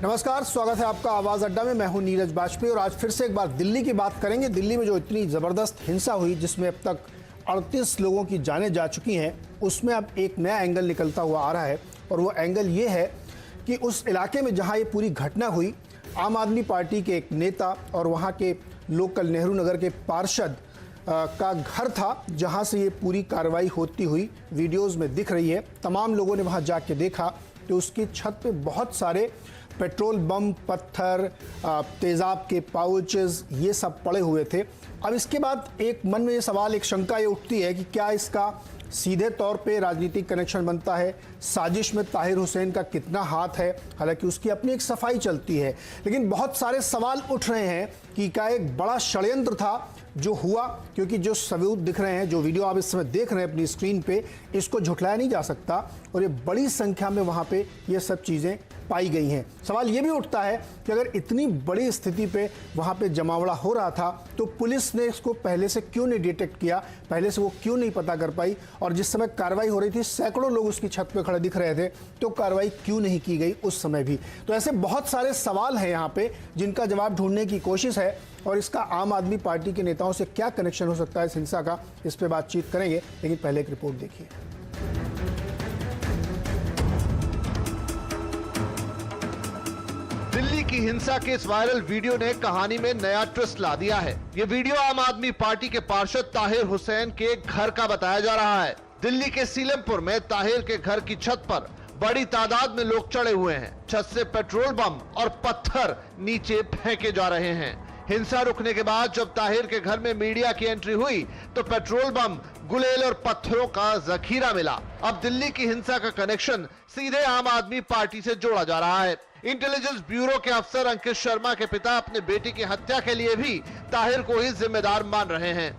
नमस्कार, स्वागत है आपका आवाज अड्डा में। मैं हूं नीरज बाजपेयी और आज फिर से एक बार दिल्ली की बात करेंगे। दिल्ली में जो इतनी जबरदस्त हिंसा हुई जिसमें अब तक 38 लोगों की जानें जा चुकी हैं, उसमें अब एक नया एंगल निकलता हुआ आ रहा है और वो एंगल ये है कि उस इलाके में जहां ये पूरी घटना हुई, आम आदमी पार्टी के एक नेता और वहां के लोकल नेहरू नगर के पार्षद का घर था जहां से ये पूरी कार्रवाई होती हुई वीडियोज़ में दिख रही है। तमाम लोगों ने वहां जाके देखा कि उसकी छत पे बहुत सारे पेट्रोल बम, पत्थर, तेज़ाब के पाउचेस, ये सब पड़े हुए थे। अब इसके बाद एक मन में ये सवाल, एक शंका ये उठती है कि क्या इसका सीधे तौर पे राजनीतिक कनेक्शन बनता है? साजिश में ताहिर हुसैन का कितना हाथ है? हालांकि उसकी अपनी एक सफाई चलती है, लेकिन बहुत सारे सवाल उठ रहे हैं कि क्या एक बड़ा षड्यंत्र था जो हुआ, क्योंकि जो सबूत दिख रहे हैं, जो वीडियो आप इस समय देख रहे हैं अपनी स्क्रीन पे, इसको झुठलाया नहीं जा सकता और ये बड़ी संख्या में वहाँ पे ये सब चीज़ें पाई गई हैं। सवाल ये भी उठता है कि अगर इतनी बड़ी स्थिति पे वहाँ पे जमावड़ा हो रहा था तो पुलिस ने इसको पहले से क्यों नहीं डिटेक्ट किया, पहले से वो क्यों नहीं पता कर पाई? और जिस समय कार्रवाई हो रही थी, सैकड़ों लोग उसकी छत पे खड़े दिख रहे थे, तो कार्रवाई क्यों नहीं की गई उस समय भी? तो ऐसे बहुत सारे सवाल हैं यहाँ पे जिनका जवाब ढूंढने की कोशिश है और इसका आम आदमी पार्टी के नेताओं से क्या कनेक्शन हो सकता है इस हिंसा का, इस पे बातचीत करेंगे। लेकिन पहले एक रिपोर्ट देखिए। दिल्ली की हिंसा के इस वायरल वीडियो ने कहानी में नया ट्विस्ट ला दिया है। ये वीडियो आम आदमी पार्टी के पार्षद ताहिर हुसैन के घर का बताया जा रहा है। दिल्ली के सीलमपुर में ताहिर के घर की छत पर बड़ी तादाद में लोग चढ़े हुए हैं। छत से पेट्रोल बम और पत्थर नीचे फेंके जा रहे हैं। हिंसा रुकने के बाद जब ताहिर के घर में मीडिया की एंट्री हुई तो पेट्रोल बम, गुलेल और पत्थरों का जखीरा मिला। अब दिल्ली की हिंसा का कनेक्शन सीधे आम आदमी पार्टी से जोड़ा जा रहा है। इंटेलिजेंस ब्यूरो के अफसर अंकित शर्मा के पिता अपने बेटी की हत्या के लिए भी ताहिर को ही जिम्मेदार मान रहे हैं।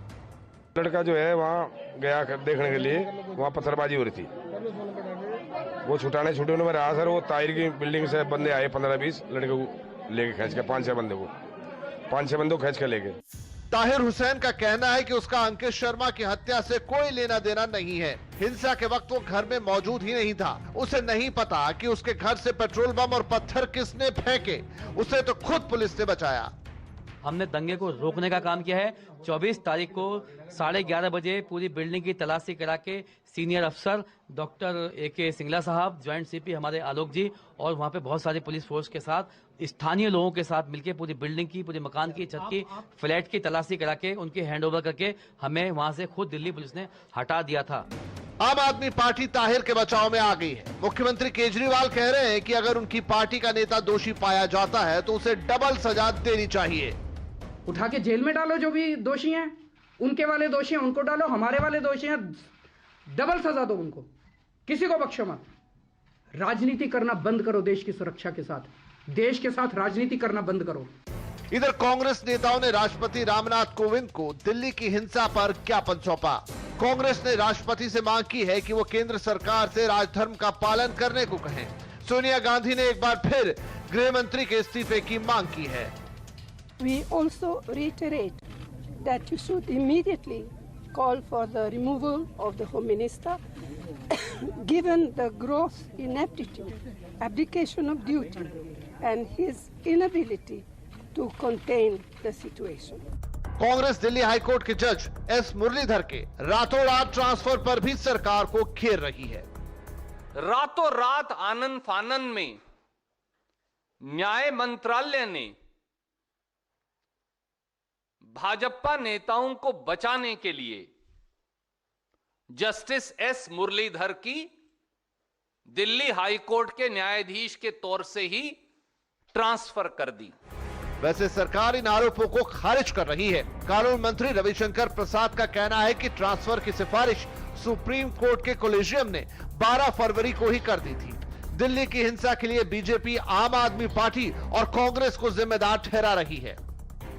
लड़का जो है वहाँ गया देखने के लिए, वहाँ पत्थरबाजी हो रही थी। वो छुटाने में रहा सर। वो ताहिर की बिल्डिंग से बंदे आए 15-20 लड़के को लेके खींच के, 5-6 बंदे को खींच के लेके। ताहिर हुसैन का कहना है कि उसका अंकित शर्मा की हत्या से कोई लेना देना नहीं है। हिंसा के वक्त वो घर में मौजूद ही नहीं था। उसे नहीं पता कि उसके घर से पेट्रोल बम और पत्थर किसने फेंके। उसे तो खुद पुलिस ने बचाया। हमने दंगे को रोकने का काम किया है। 24 तारीख को 11:30 बजे पूरी बिल्डिंग की तलाशी करा के सीनियर अफसर डॉक्टर AK सिंगला साहब, ज्वाइंट CP हमारे आलोक जी और वहाँ पे बहुत सारी पुलिस फोर्स के साथ, स्थानीय लोगों के साथ मिलकर पूरी बिल्डिंग की, पूरे मकान की, छत की, फ्लैट की तलाशी करा के उनके हैंडओवर करके हमें वहाँ से खुद दिल्ली पुलिस ने हटा दिया था। आम आदमी पार्टी ताहिर के बचाव में आ गई है। मुख्यमंत्री केजरीवाल कह रहे हैं कि अगर उनकी पार्टी का नेता दोषी पाया जाता है तो उसे डबल सजा देनी चाहिए। उठा के जेल में डालो, जो भी दोषी हैं, उनके वाले दोषी हैं उनको डालो, हमारे वाले दोषी हैं डबल सजा दो उनको, किसी को बख्शो मत। राजनीति करना बंद करो, देश की सुरक्षा के साथ, देश के साथ राजनीति करना बंद करो। इधर कांग्रेस नेताओं ने राष्ट्रपति रामनाथ कोविंद को दिल्ली की हिंसा पर ज्ञापन सौंपा। कांग्रेस ने राष्ट्रपति से मांग की है कि वो केंद्र सरकार से राजधर्म का पालन करने को कहें। सोनिया गांधी ने एक बार फिर गृह मंत्री के इस्तीफे की मांग की है। We also reiterate that you should immediately call for the removal of the Home Minister, given the gross ineptitude, abdication of duty, and his inability to contain the situation. Congress Delhi high court के जज S मुरलीधर के रातों रात transfer पर भी सरकार को घेर रही है। रातों रात आनन फानन में न्याय मंत्रालय ने भाजपा नेताओं को बचाने के लिए जस्टिस S मुरलीधर की दिल्ली हाईकोर्ट के न्यायाधीश के तौर से ही ट्रांसफर कर दी। वैसे सरकार इन आरोपों को खारिज कर रही है। कानून मंत्री रविशंकर प्रसाद का कहना है कि ट्रांसफर की सिफारिश सुप्रीम कोर्ट के कोलेजियम ने 12 फरवरी को ही कर दी थी। दिल्ली की हिंसा के लिए बीजेपी, आम आदमी पार्टी और कांग्रेस को जिम्मेदार ठहरा रही है।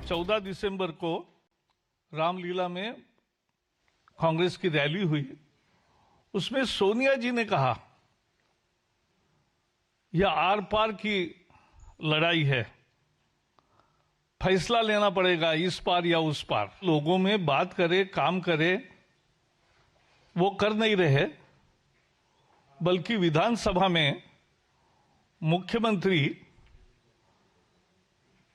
14 दिसंबर को रामलीला में कांग्रेस की रैली हुई। उसमें सोनिया जी ने कहा यह आर पार की लड़ाई है, फैसला लेना पड़ेगा इस पार या उस पार। लोगों में बात करे, काम करे, वो कर नहीं रहे, बल्कि विधानसभा में मुख्यमंत्री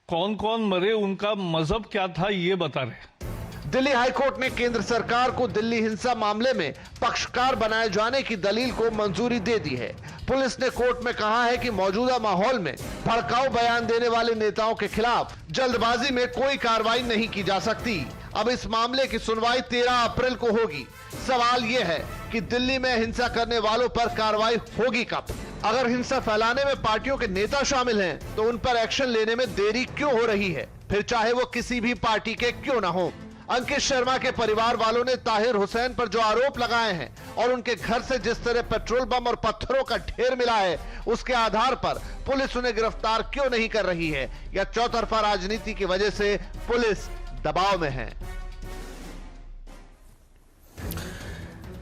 कौन कौन मरे, उनका मजहब क्या था, ये बता रहे। दिल्ली हाईकोर्ट ने केंद्र सरकार को दिल्ली हिंसा मामले में पक्षकार बनाए जाने की दलील को मंजूरी दे दी है। पुलिस ने कोर्ट में कहा है कि मौजूदा माहौल में भड़काऊ बयान देने वाले नेताओं के खिलाफ जल्दबाजी में कोई कार्रवाई नहीं की जा सकती। अब इस मामले की सुनवाई 13 अप्रैल को होगी। सवाल यह है कि दिल्ली में हिंसा करने वालों पर कार्रवाई होगी कब? अगर हिंसा फैलाने में पार्टियों के नेता शामिल हैं, तो उन पर एक्शन लेने में देरी क्यों हो रही है, फिर चाहे वो किसी भी पार्टी के क्यों ना हो। अंकित शर्मा के परिवार वालों ने ताहिर हुसैन पर जो आरोप लगाए हैं और उनके घर से जिस तरह पेट्रोल बम और पत्थरों का ढेर मिला है, उसके आधार पर पुलिस उन्हें गिरफ्तार क्यों नहीं कर रही है, या चौतरफा राजनीति की वजह से पुलिस दबाव में है?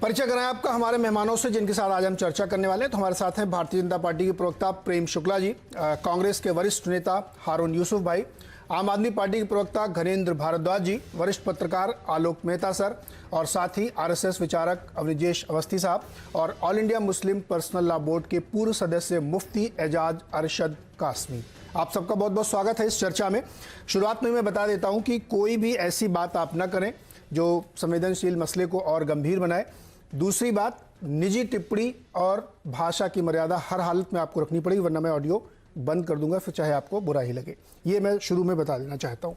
परिचय कराएं आपका हमारे मेहमानों से जिनके साथ आज हम चर्चा करने वाले हैं। तो हमारे साथ हैं भारतीय जनता पार्टी के प्रवक्ता प्रेम शुक्ला जी, कांग्रेस के वरिष्ठ नेता हारून यूसुफ भाई, आम आदमी पार्टी के प्रवक्ता घनेंद्र भारद्वाज जी, वरिष्ठ पत्रकार आलोक मेहता सर, और साथ ही आरएसएस विचारक अवनिजेश अवस्थी साहब, और all India Muslim personal law board के पूर्व सदस्य मुफ्ती एजाज अरशद कासमी। आप सबका बहुत बहुत स्वागत है इस चर्चा में। शुरुआत में मैं बता देता हूं कि कोई भी ऐसी बात आप न करें जो संवेदनशील मसले को और गंभीर बनाए। दूसरी बात, निजी टिप्पणी और भाषा की मर्यादा हर हालत में आपको रखनी पड़ेगी, वरना मैं ऑडियो बंद कर दूंगा, फिर चाहे आपको बुरा ही लगे। ये मैं शुरू में बता देना चाहता हूं।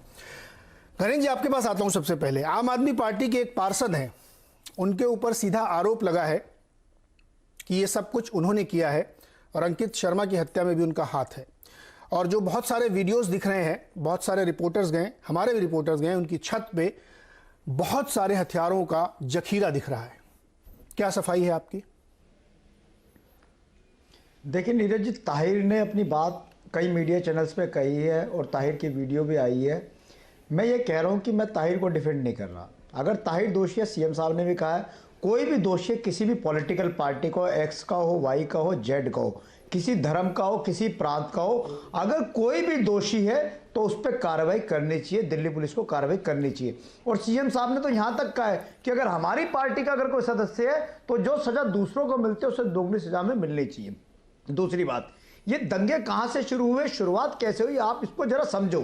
घनेंद्र जी, आपके पास आता हूं। सबसे पहले, आम आदमी पार्टी के एक पार्षद हैं, उनके ऊपर सीधा आरोप लगा है कि ये सब कुछ उन्होंने किया है और अंकित शर्मा की हत्या में भी उनका हाथ है। और जो बहुत सारे वीडियोस दिख रहे हैं, बहुत सारे रिपोर्टर्स गए, हमारे भी रिपोर्टर्स गए, उनकी छत पे बहुत सारे हथियारों का जखीरा दिख रहा है। क्या सफाई है आपकी? देखिए नीरज जी, ताहिर ने अपनी बात कई मीडिया चैनल्स पे कही है और ताहिर की वीडियो भी आई है। मैं ये कह रहा हूँ कि मैं ताहिर को डिफेंड नहीं कर रहा। अगर ताहिर दोषी है, सीएम साहब ने भी कहा है, कोई भी दोषी है, किसी भी पॉलिटिकल पार्टी को, एक्स का हो, वाई का हो, जेड का हो, किसी धर्म का हो, किसी प्रांत का हो, अगर कोई भी दोषी है तो उस पर कार्रवाई करनी चाहिए, दिल्ली पुलिस को कार्रवाई करनी चाहिए। और सीएम साहब ने तो यहां तक कहा है कि अगर हमारी पार्टी का अगर कोई सदस्य है तो जो सजा दूसरों को मिलती है उसे दोगुनी सजा में मिलनी चाहिए। दूसरी बात, ये दंगे कहां से शुरू हुए, शुरुआत कैसे हुई, आप इसको जरा समझो।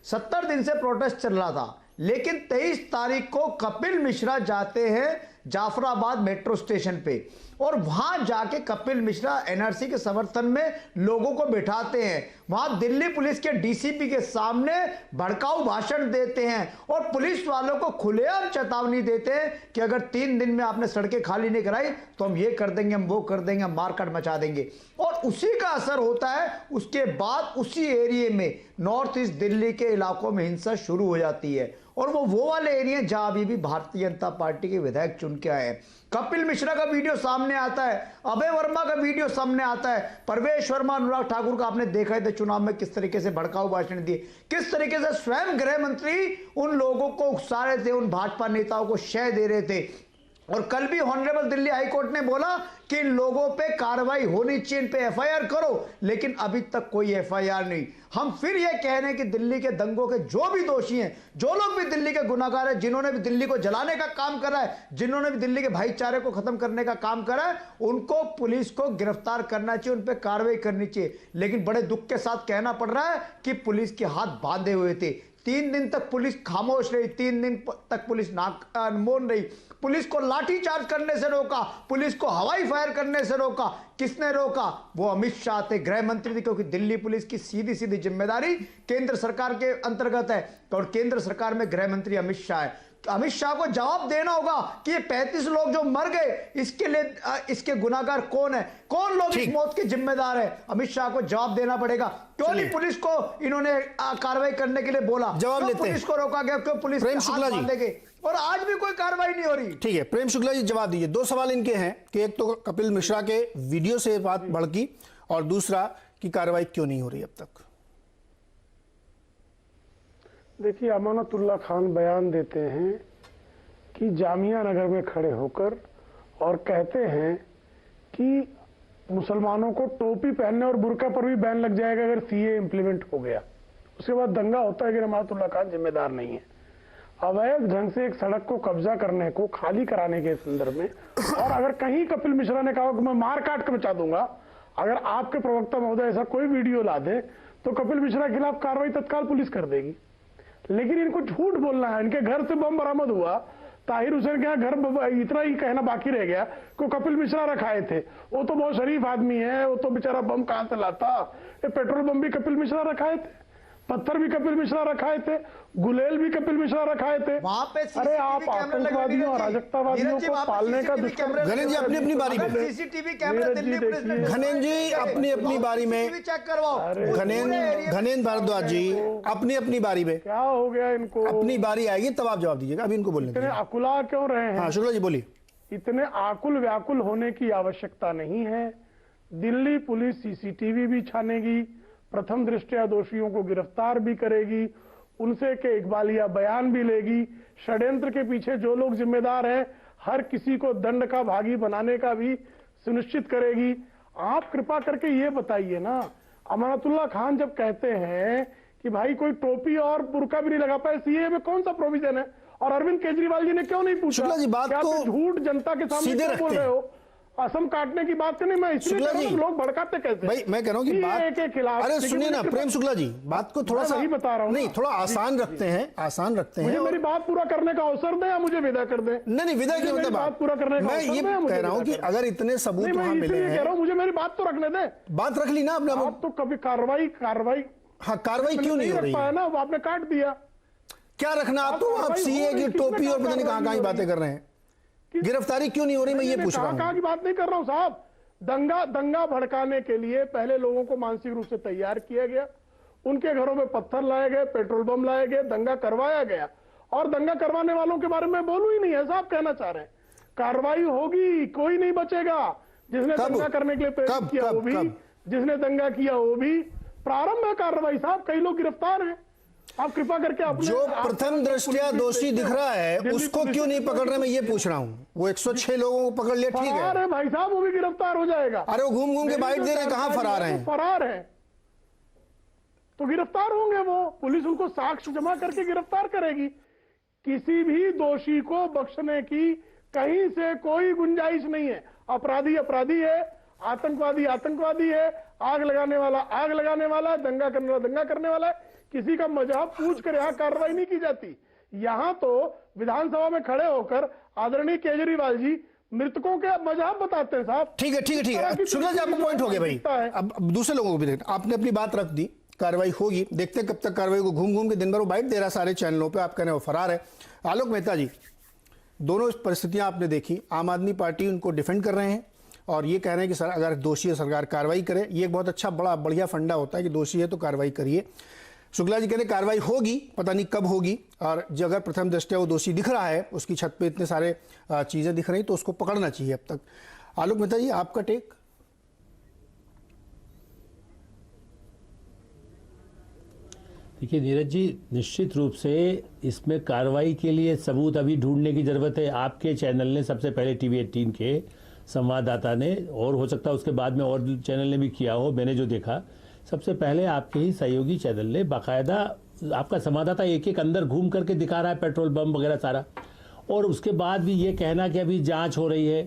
70 दिन से प्रोटेस्ट चल रहा था, लेकिन 23 तारीख को कपिल मिश्रा जाते हैं जाफराबाद मेट्रो स्टेशन पे और वहां जाके कपिल मिश्रा एनआरसी के समर्थन में लोगों को बिठाते हैं। वहां दिल्ली पुलिस के डीसीपी के सामने भड़काऊ भाषण देते हैं और पुलिस वालों को खुलेआम चेतावनी देते हैं कि अगर 3 दिन में आपने सड़कें खाली नहीं कराई तो हम ये कर देंगे, हम वो कर देंगे, हम मारकाट मचा देंगे। और उसी का असर होता है, उसके बाद उसी एरिया में, नॉर्थ ईस्ट दिल्ली के इलाकों में हिंसा शुरू हो जाती है। और वो वाले एरिया जहां अभी भी भारतीय जनता पार्टी के विधायक चुन के आए हैं। कपिल मिश्रा का वीडियो सामने आता है, अभय वर्मा का वीडियो सामने आता है, परवेश वर्मा, अनुराग ठाकुर का आपने देखा है चुनाव में किस तरीके से भड़काऊ भाषण दिए, किस तरीके से स्वयं गृह मंत्री उन लोगों को उकसा रहे थे, उन भाजपा नेताओं को शय दे रहे थे। और कल भी ऑनरेबल दिल्ली हाईकोर्ट ने बोला कि इन लोगों पे कार्रवाई होनी चाहिए, इन पे एफआईआर करो, लेकिन अभी तक कोई एफआईआर नहीं। हम फिर ये कह रहे हैं कि दिल्ली के दंगों के जो भी दोषी हैं, जो लोग भी दिल्ली के गुनाहगार हैं, जिन्होंने भी दिल्ली को जलाने का काम करा है, जिन्होंने भी दिल्ली के भाईचारे को खत्म करने का काम करा है, उनको पुलिस को गिरफ्तार करना चाहिए, उन पर कार्रवाई करनी चाहिए। लेकिन बड़े दुख के साथ कहना पड़ रहा है कि पुलिस के हाथ बांधे हुए थे। 3 दिन तक पुलिस खामोश रही, 3 दिन तक पुलिस मौन रही, पुलिस को लाठीचार्ज करने से रोका, पुलिस को हवाई फायर करने से रोका। किसने रोका? वो अमित शाह थे, गृह मंत्री थे, क्योंकि दिल्ली पुलिस की सीधी सीधी जिम्मेदारी केंद्र सरकार के अंतर्गत है और केंद्र सरकार में गृह मंत्री अमित शाह है। अमित शाह को जवाब देना होगा कि ये 35 लोग जो मर गए, इसके लिए इसके गुनाहगार कौन है, कौन लोग इस मौत के जिम्मेदार है। अमित शाह को जवाब देना पड़ेगा। क्यों नहीं पुलिस को इन्होंने कार्रवाई करने के लिए बोला, जवाब लेते हैं। पुलिस को रोका गया, क्यों पुलिस प्रेम शुक्ला जी, और आज भी कोई कार्रवाई नहीं हो रही। ठीक है, प्रेम शुक्ला जी जवाब दीजिए। 2 सवाल इनके हैं कि एक तो कपिल मिश्रा के वीडियो से बात भड़की और दूसरा कि कार्रवाई क्यों नहीं हो रही अब तक। देखिए, अमानतुल्लाह खान बयान देते हैं कि जामिया नगर में खड़े होकर और कहते हैं कि मुसलमानों को टोपी पहनने और बुर्का पर भी बैन लग जाएगा अगर सीए इंप्लीमेंट हो गया। उसके बाद दंगा होता है कि अमानतुल्लाह खान जिम्मेदार नहीं है। अवैध ढंग से एक सड़क को कब्जा करने को खाली कराने के संदर्भ में, और अगर कहीं कपिल मिश्रा ने कहा कि मैं मार काट के बचा दूंगा, अगर आपके प्रवक्ता महोदय ऐसा कोई वीडियो ला दे तो कपिल मिश्रा के खिलाफ कार्रवाई तत्काल पुलिस कर देगी। लेकिन इनको झूठ बोलना है, इनके घर से बम बरामद हुआ, ताहिर हुसैन के यहाँ घर इतना ही कहना बाकी रह गया को कपिल मिश्रा रखाए थे। वो तो बहुत शरीफ आदमी है, वो तो बेचारा बम कहां से लाता, ये पेट्रोल बम भी कपिल मिश्रा रखाए थे, पत्थर भी कपिल मिश्रा रखाए थे, गुलेल भी कपिल मिश्रा रखाए थे। वहां पे अरे आप आतंकवादियों और अराजकतावादियों को पालने का दुष्कर्म। घनेन जी अपनी अपनी बारी में, सीसीटीवी कैमरे दिल्ली पुलिस ने घनेन जी अपनी अपनी बारी में, चेक करवाओ। घनेन भारद्वाज जी अपनी अपनी बारी में, क्या हो गया इनको? अपनी बारी आएगी तब आप जवाब दीजिएगा, अभी इनको बोलने इतने दीजिए। अकुला क्यों रहे हैं? हाँ शुक्ला जी बोलिए। इतने आकुल व्याकुल होने की आवश्यकता नहीं है। दिल्ली पुलिस सीसीटीवी भी छानेगी, प्रथम दृष्टया दोषियों को गिरफ्तार भी करेगी, उनसे के इकबालिया बयान भी लेगी, षड्यंत्र के पीछे जो लोग जिम्मेदार हैं हर किसी को दंड का भागी बनाने का भी सुनिश्चित करेगी। आप कृपा करके ये बताइए ना, अमानतुल्लाह खान जब कहते हैं कि भाई कोई टोपी और बुर्का भी नहीं लगा पाए, सीए में कौन सा प्रोविजन है? और अरविंद केजरीवाल जी ने क्यों नहीं पूछा? शुक्ला जी बात क्या को आप झूठ जनता के सामने सीधे क्यों बोल रखते रहे हैं। हो? असम काटने की बात नहीं, मैं इसलिए कह रहा हूं, लोग भड़काते कैसे? भाई मैं कह रहा हूं कि बात के खिलाफ। अरे सुनिए ना प्रेम शुक्ला जी, बात को थोड़ा सा वही बता रहा हूं नहीं, थोड़ा आसान रखते हैं, आसान रखते हैं। मुझे मेरी बात पूरा करने का अवसर दें या मुझे विदा कर दें? नहीं विदा की मतलब बात पूरा करने का मैं अवसर ये दें या मुझे कह रहा हूं विदा कि कर दें? अगर इतने सबूत नहीं, वहां मैं मिले इसलिए कह रहा हैं, हूं, मुझे मेरी बात तो रखने दें। बात रख ली ना आपने। आप तो कभी कार्रवाई हाँ कार्रवाई क्यों नहीं हो रही है? ना, वो आपने काट दिया। क्या रखना आप तो, आप सीए की टोपी और पता नहीं कहां कहां की बातें कर रहे हैं। गिरफ्तारी क्यों नहीं हो रही, मैं ये पूछ रहा हूं। कहां की बात नहीं कर रहा हूं साहब। दंगा भड़काने के लिए पहले लोगों को मानसिक रूप से तैयार किया गया, उनके घरों में पत्थर लाए गए, पेट्रोल बम लाए गए, दंगा करवाया गया, और दंगा करवाने वालों के बारे में बोलूं ही नहीं है साहब। कहना चाह रहे हैं कार्रवाई होगी, कोई नहीं बचेगा। जिसने दंगा करने के लिए प्रेरित किया वो भी, जिसने दंगा किया वो भी। प्रारंभ है कार्रवाई साहब, कई लोग गिरफ्तार हैं। आप कृपा करके अपने जो प्रथम दृष्टया दोषी दिख रहा है उसको क्यों नहीं पकड़ रहे, मैं ये पूछ रहा हूँ। वो 106 लोगों को पकड़ लिया, ठीक है, अरे भाई साहब वो भी गिरफ्तार हो जाएगा। अरे वो घूम घूम के बाइट दे रहे हैं, कहां फरार हैं? फरार है तो गिरफ्तार होंगे वो, पुलिस उनको साक्ष्य जमा करके गिरफ्तार करेगी। किसी भी दोषी को बख्शने की कहीं से कोई गुंजाइश नहीं है। अपराधी अपराधी है, आतंकवादी आतंकवादी है, आग लगाने वाला आग लगाने वाला, दंगा करने वाला दंगा करने वाला है। किसी का मजहब पूछ कर यहाँ कार्रवाई नहीं की जाती। यहाँ तो विधानसभा में खड़े होकर आदरणीय केजरीवाल जी मृतकों के मजहब बताते हैं साहब। ठीक है ठीक है ठीक है, शुक्ला जी आपका पॉइंट हो गया भाई। अब दूसरे लोगों को भी देखना, आपने अपनी बात रख दी, कार्रवाई होगी, देखते हैं कब तक कार्रवाई को। घूम घूम के दिन भर वो बाइट दे रहा है सारे चैनलों पे, आप कह रहे हो फरार है। आलोक मेहता जी, दोनों परिस्थितियां आपने देखी, आम आदमी पार्टी उनको डिफेंड कर रहे हैं और ये कह रहे हैं कि सर अगर दोषी है सरकार कार्रवाई करे। ये एक बहुत अच्छा बड़ा बढ़िया फंडा होता है कि दोषी है तो कार्रवाई करिए। शुक्ला जी कह रहे कार्रवाई होगी, पता नहीं कब होगी, और जो अगर प्रथम दृष्टया वो दोषी दिख रहा है, उसकी छत पे इतने सारे चीजें दिख रही तो उसको पकड़ना चाहिए अब तक। आलोक मेहता जी आपका टेक? देखिए नीरज जी, निश्चित रूप से इसमें कार्रवाई के लिए सबूत अभी ढूंढने की ज़रूरत है। आपके चैनल ने सबसे पहले TV18 के संवाददाता ने, और हो सकता है उसके बाद में और चैनल ने भी किया हो, मैंने जो देखा सबसे पहले आपके ही सहयोगी चैनल ने बाकायदा, आपका संवाददाता एक एक अंदर घूम करके दिखा रहा है पेट्रोल बम वगैरह सारा, और उसके बाद भी ये कहना कि अभी जाँच हो रही है।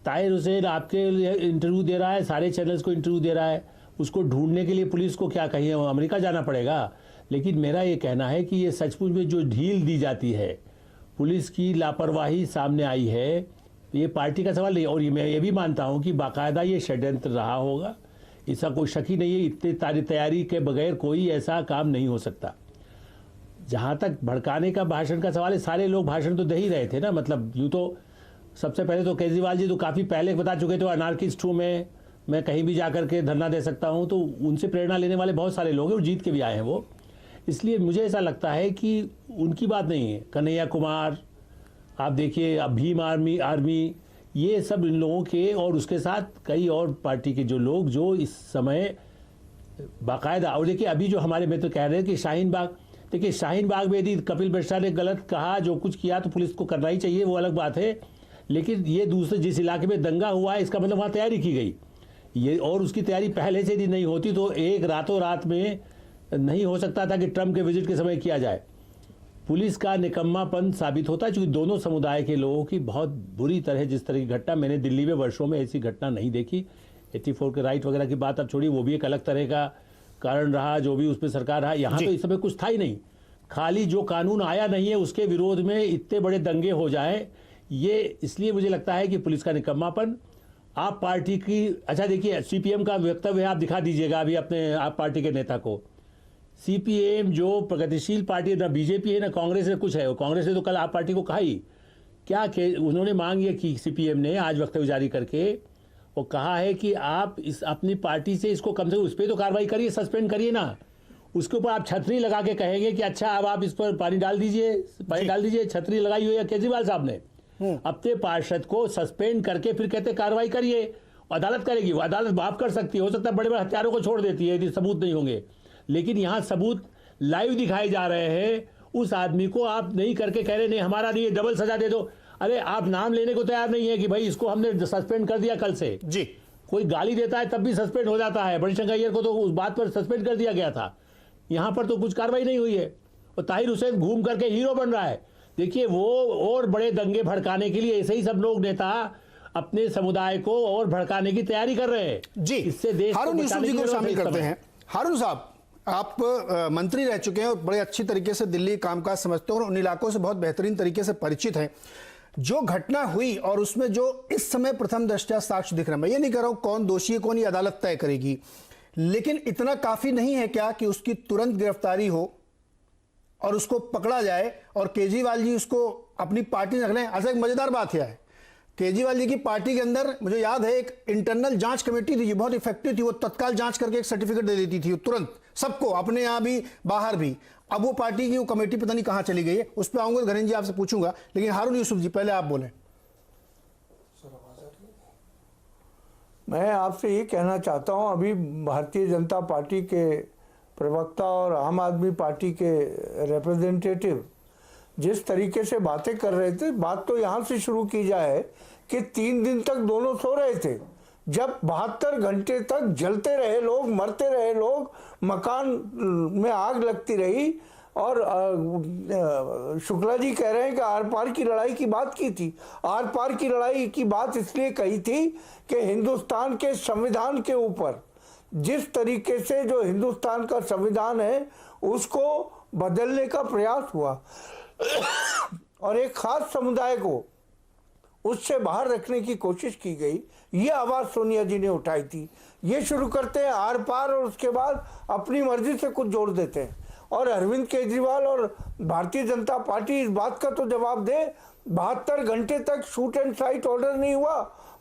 ताहिर हुसैन आपके लिए इंटरव्यू दे रहा है, सारे चैनल्स को इंटरव्यू दे रहा है, उसको ढूंढने के लिए पुलिस को क्या कहिए अमेरिका जाना पड़ेगा। लेकिन मेरा ये कहना है कि ये सचमुच में जो ढील दी जाती है, पुलिस की लापरवाही सामने आई है, ये पार्टी का सवाल नहीं। और मैं ये भी मानता हूँ कि बाकायदा ये षड्यंत्र रहा होगा, इसका कोई शक ही नहीं है। इतनी तैयारी के बगैर कोई ऐसा काम नहीं हो सकता। जहाँ तक भड़काने का भाषण का सवाल है, सारे लोग भाषण तो दे ही रहे थे ना। मतलब यूँ तो सबसे पहले तो केजरीवाल जी तो काफ़ी पहले बता चुके थे, अनार्किस्ट हूँ मैं कहीं भी जा कर के धरना दे सकता हूँ। तो उनसे प्रेरणा लेने वाले बहुत सारे लोग हैं और जीत के भी आए हैं वो। इसलिए मुझे ऐसा लगता है कि उनकी बात नहीं है। कन्हैया कुमार, आप देखिए, अब भीम आर्मी, ये सब इन लोगों के, और उसके साथ कई और पार्टी के जो लोग जो इस समय बाकायदा, और देखिए अभी जो हमारे मित्र कह रहे हैं कि शाहीन बाग, देखिए शाहीन बाग में यदि कपिल मिश्रा ने गलत कहा, जो कुछ किया तो पुलिस को करना ही चाहिए, वो अलग बात है। लेकिन ये दूसरे जिस इलाके में दंगा हुआ है, इसका मतलब वहाँ तैयारी की गई ये, और उसकी तैयारी पहले से यदि नहीं होती तो एक रातों रात में नहीं हो सकता था कि ट्रंप के विजिट के समय किया जाए। पुलिस का निकम्मापन साबित होता है, क्योंकि दोनों समुदाय के लोगों की बहुत बुरी तरह, जिस तरह की घटना मैंने दिल्ली में वर्षों में ऐसी घटना नहीं देखी। 84 के राइट वगैरह की बात अब छोड़िए, वो भी एक अलग तरह का कारण रहा, जो भी उसमें सरकार रहा, यहाँ तो इस समय कुछ था ही नहीं। खाली जो कानून आया नहीं है उसके विरोध में इतने बड़े दंगे हो जाए, ये इसलिए मुझे लगता है कि पुलिस का निकम्मापन। आप पार्टी की, अच्छा देखिए सीपीएम का वक्तव्य आप दिखा दीजिएगा अभी अपने आप पार्टी के नेता को। सीपीएम जो प्रगतिशील पार्टी, ना बीजेपी है ना कांग्रेस है, कुछ है। कांग्रेस ने तो कल आप पार्टी को कहा ही क्या कि उन्होंने मांग ये की, सीपीएम ने आज वक्तव्य जारी करके वो कहा है कि आप इस अपनी पार्टी से इसको कम से कम उस पर तो कार्रवाई करिए, सस्पेंड करिए ना। उसके ऊपर आप छतरी लगा के कहेंगे कि अच्छा अब आप इस पर पानी डाल दीजिए, छतरी लगाई हुई है केजरीवाल साहब ने। अपने पार्षद को सस्पेंड करके फिर कहते कार्रवाई करिए, अदालत करेगी, वो अदालत माफ कर सकती है, हो सकता है बड़े बड़े हत्यारों को छोड़ देती है यदि सबूत नहीं होंगे। लेकिन यहाँ सबूत लाइव दिखाए जा रहे हैं, उस आदमी को आप नहीं करके कह रहे नहीं हमारा नहीं, डबल सजा दे दो। अरे आप नाम लेने को तैयार नहीं है कि भाई इसको हमने सस्पेंड कर दिया कल से जी। कोई गाली देता है तब भी सस्पेंड हो जाता है। मणिशंकर अय्यर को तो उस बात पर सस्पेंड कर दिया गया था, यहाँ पर तो कुछ कार्रवाई नहीं हुई है। और ताहिर हुसैन घूम करके हीरो बन रहा है। देखिए वो और बड़े दंगे भड़काने के लिए ऐसे ही सब लोग नेता अपने समुदाय को और भड़काने की तैयारी कर रहे हैं जी। इससे देश हारून यूसुफ जी को शामिल करते हैं। हारून साहब, आप मंत्री रह चुके हैं और बड़े अच्छी तरीके से दिल्ली कामकाज समझते हैं और उन इलाकों से बहुत बेहतरीन तरीके से परिचित हैं। जो घटना हुई और उसमें जो इस समय प्रथम दृष्टया साक्ष्य दिख रहा है, मैं ये नहीं कह रहा हूं कौन दोषी है कौन, ये अदालत तय करेगी, लेकिन इतना काफी नहीं है क्या कि उसकी तुरंत गिरफ्तारी हो और उसको पकड़ा जाए और केजरीवाल जी उसको अपनी पार्टी रख लें? अच्छा, एक मजेदार बात यह है, केजरीवाल जी की पार्टी के अंदर मुझे याद है एक इंटरनल जांच कमेटी थी जो बहुत इफेक्टिव थी, वो तत्काल जांच करके एक सर्टिफिकेट दे देती थी तुरंत सबको, अपने यहाँ भी बाहर भी। अब वो पार्टी की वो कमेटी पता नहीं कहां चली गई है, उस पर आऊंगा घरेन जी आपसे पूछूंगा, लेकिन हारून यूसुफ जी पहले आप बोलें। मैं आपसे ये कहना चाहता हूं, अभी भारतीय जनता पार्टी के प्रवक्ता और आम आदमी पार्टी के रिप्रेजेंटेटिव जिस तरीके से बातें कर रहे थे, बात तो यहाँ से शुरू की जाए कि 3 दिन तक दोनों सो रहे थे, जब 72 घंटे तक जलते रहे लोग, मरते रहे लोग, मकान में आग लगती रही। और शुक्ला जी कह रहे हैं कि आर पार की लड़ाई की बात की थी। आर पार की लड़ाई की बात इसलिए कही थी कि हिंदुस्तान के संविधान के ऊपर जिस तरीके से जो हिंदुस्तान का संविधान है उसको बदलने का प्रयास हुआ और एक खास समुदाय को उससे बाहर रखने की कोशिश की गई। ये आवाज सोनिया जी ने उठाई थी। ये शुरू करते हैं आर पार और उसके बाद अपनी मर्जी से कुछ जोड़ देते हैं। और अरविंद केजरीवाल और भारतीय जनता पार्टी इस बात का तो जवाब दे, 72 घंटे तक शूट एंड साइट ऑर्डर नहीं हुआ।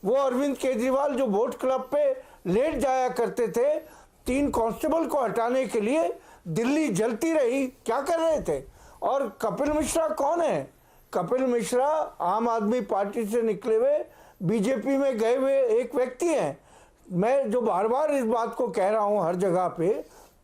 वो अरविंद केजरीवाल जो वोट क्लब पे लेट जाया करते थे, 3 कांस्टेबल को हटाने के लिए दिल्ली जलती रही, क्या कर रहे थे? और कपिल मिश्रा कौन है? कपिल मिश्रा आम आदमी पार्टी से निकले हुए बीजेपी में गए हुए एक व्यक्ति हैं। मैं जो बार बार इस बात को कह रहा हूं हर जगह पे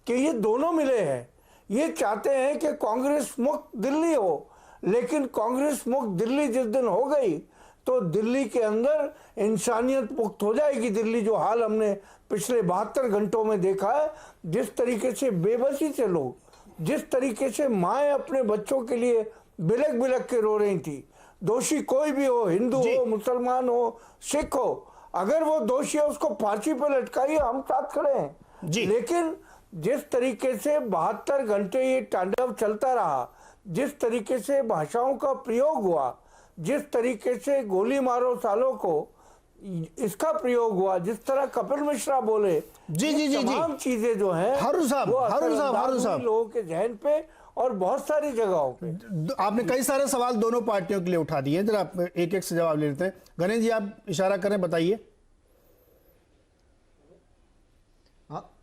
कि ये दोनों मिले हैं, ये चाहते हैं कि कांग्रेस मुक्त दिल्ली हो, लेकिन कांग्रेस मुक्त दिल्ली जिस दिन हो गई तो दिल्ली के अंदर इंसानियत मुक्त हो जाएगी दिल्ली। जो हाल हमने पिछले 72 घंटों में देखा है, जिस तरीके से बेबसी से लोग, जिस तरीके से माएँ अपने बच्चों के लिए बिलक बिलक के रो रही थी, दोषी कोई भी हो, हिंदू हो, मुसलमान हो, सिख हो, अगर वो दोषी है उसको फांसी पर लटकाइए, हम साथ खड़े हैं। लेकिन जिस तरीके से 72 घंटे ये तांडव चलता रहा, जिस तरीके से भाषाओं का प्रयोग हुआ, जिस तरीके से गोली मारो सालों को इसका प्रयोग हुआ, जिस तरह कपिल मिश्रा बोले, तमाम चीजें जो हैं हारून साहब लोगों के जहन पे और बहुत सारी जगहों पे। आपने कई सारे सवाल दोनों पार्टियों के लिए उठा दिए, जरा एक एक से जवाब ले लेते हैं। गणेश जी आप इशारा करें, बताइए।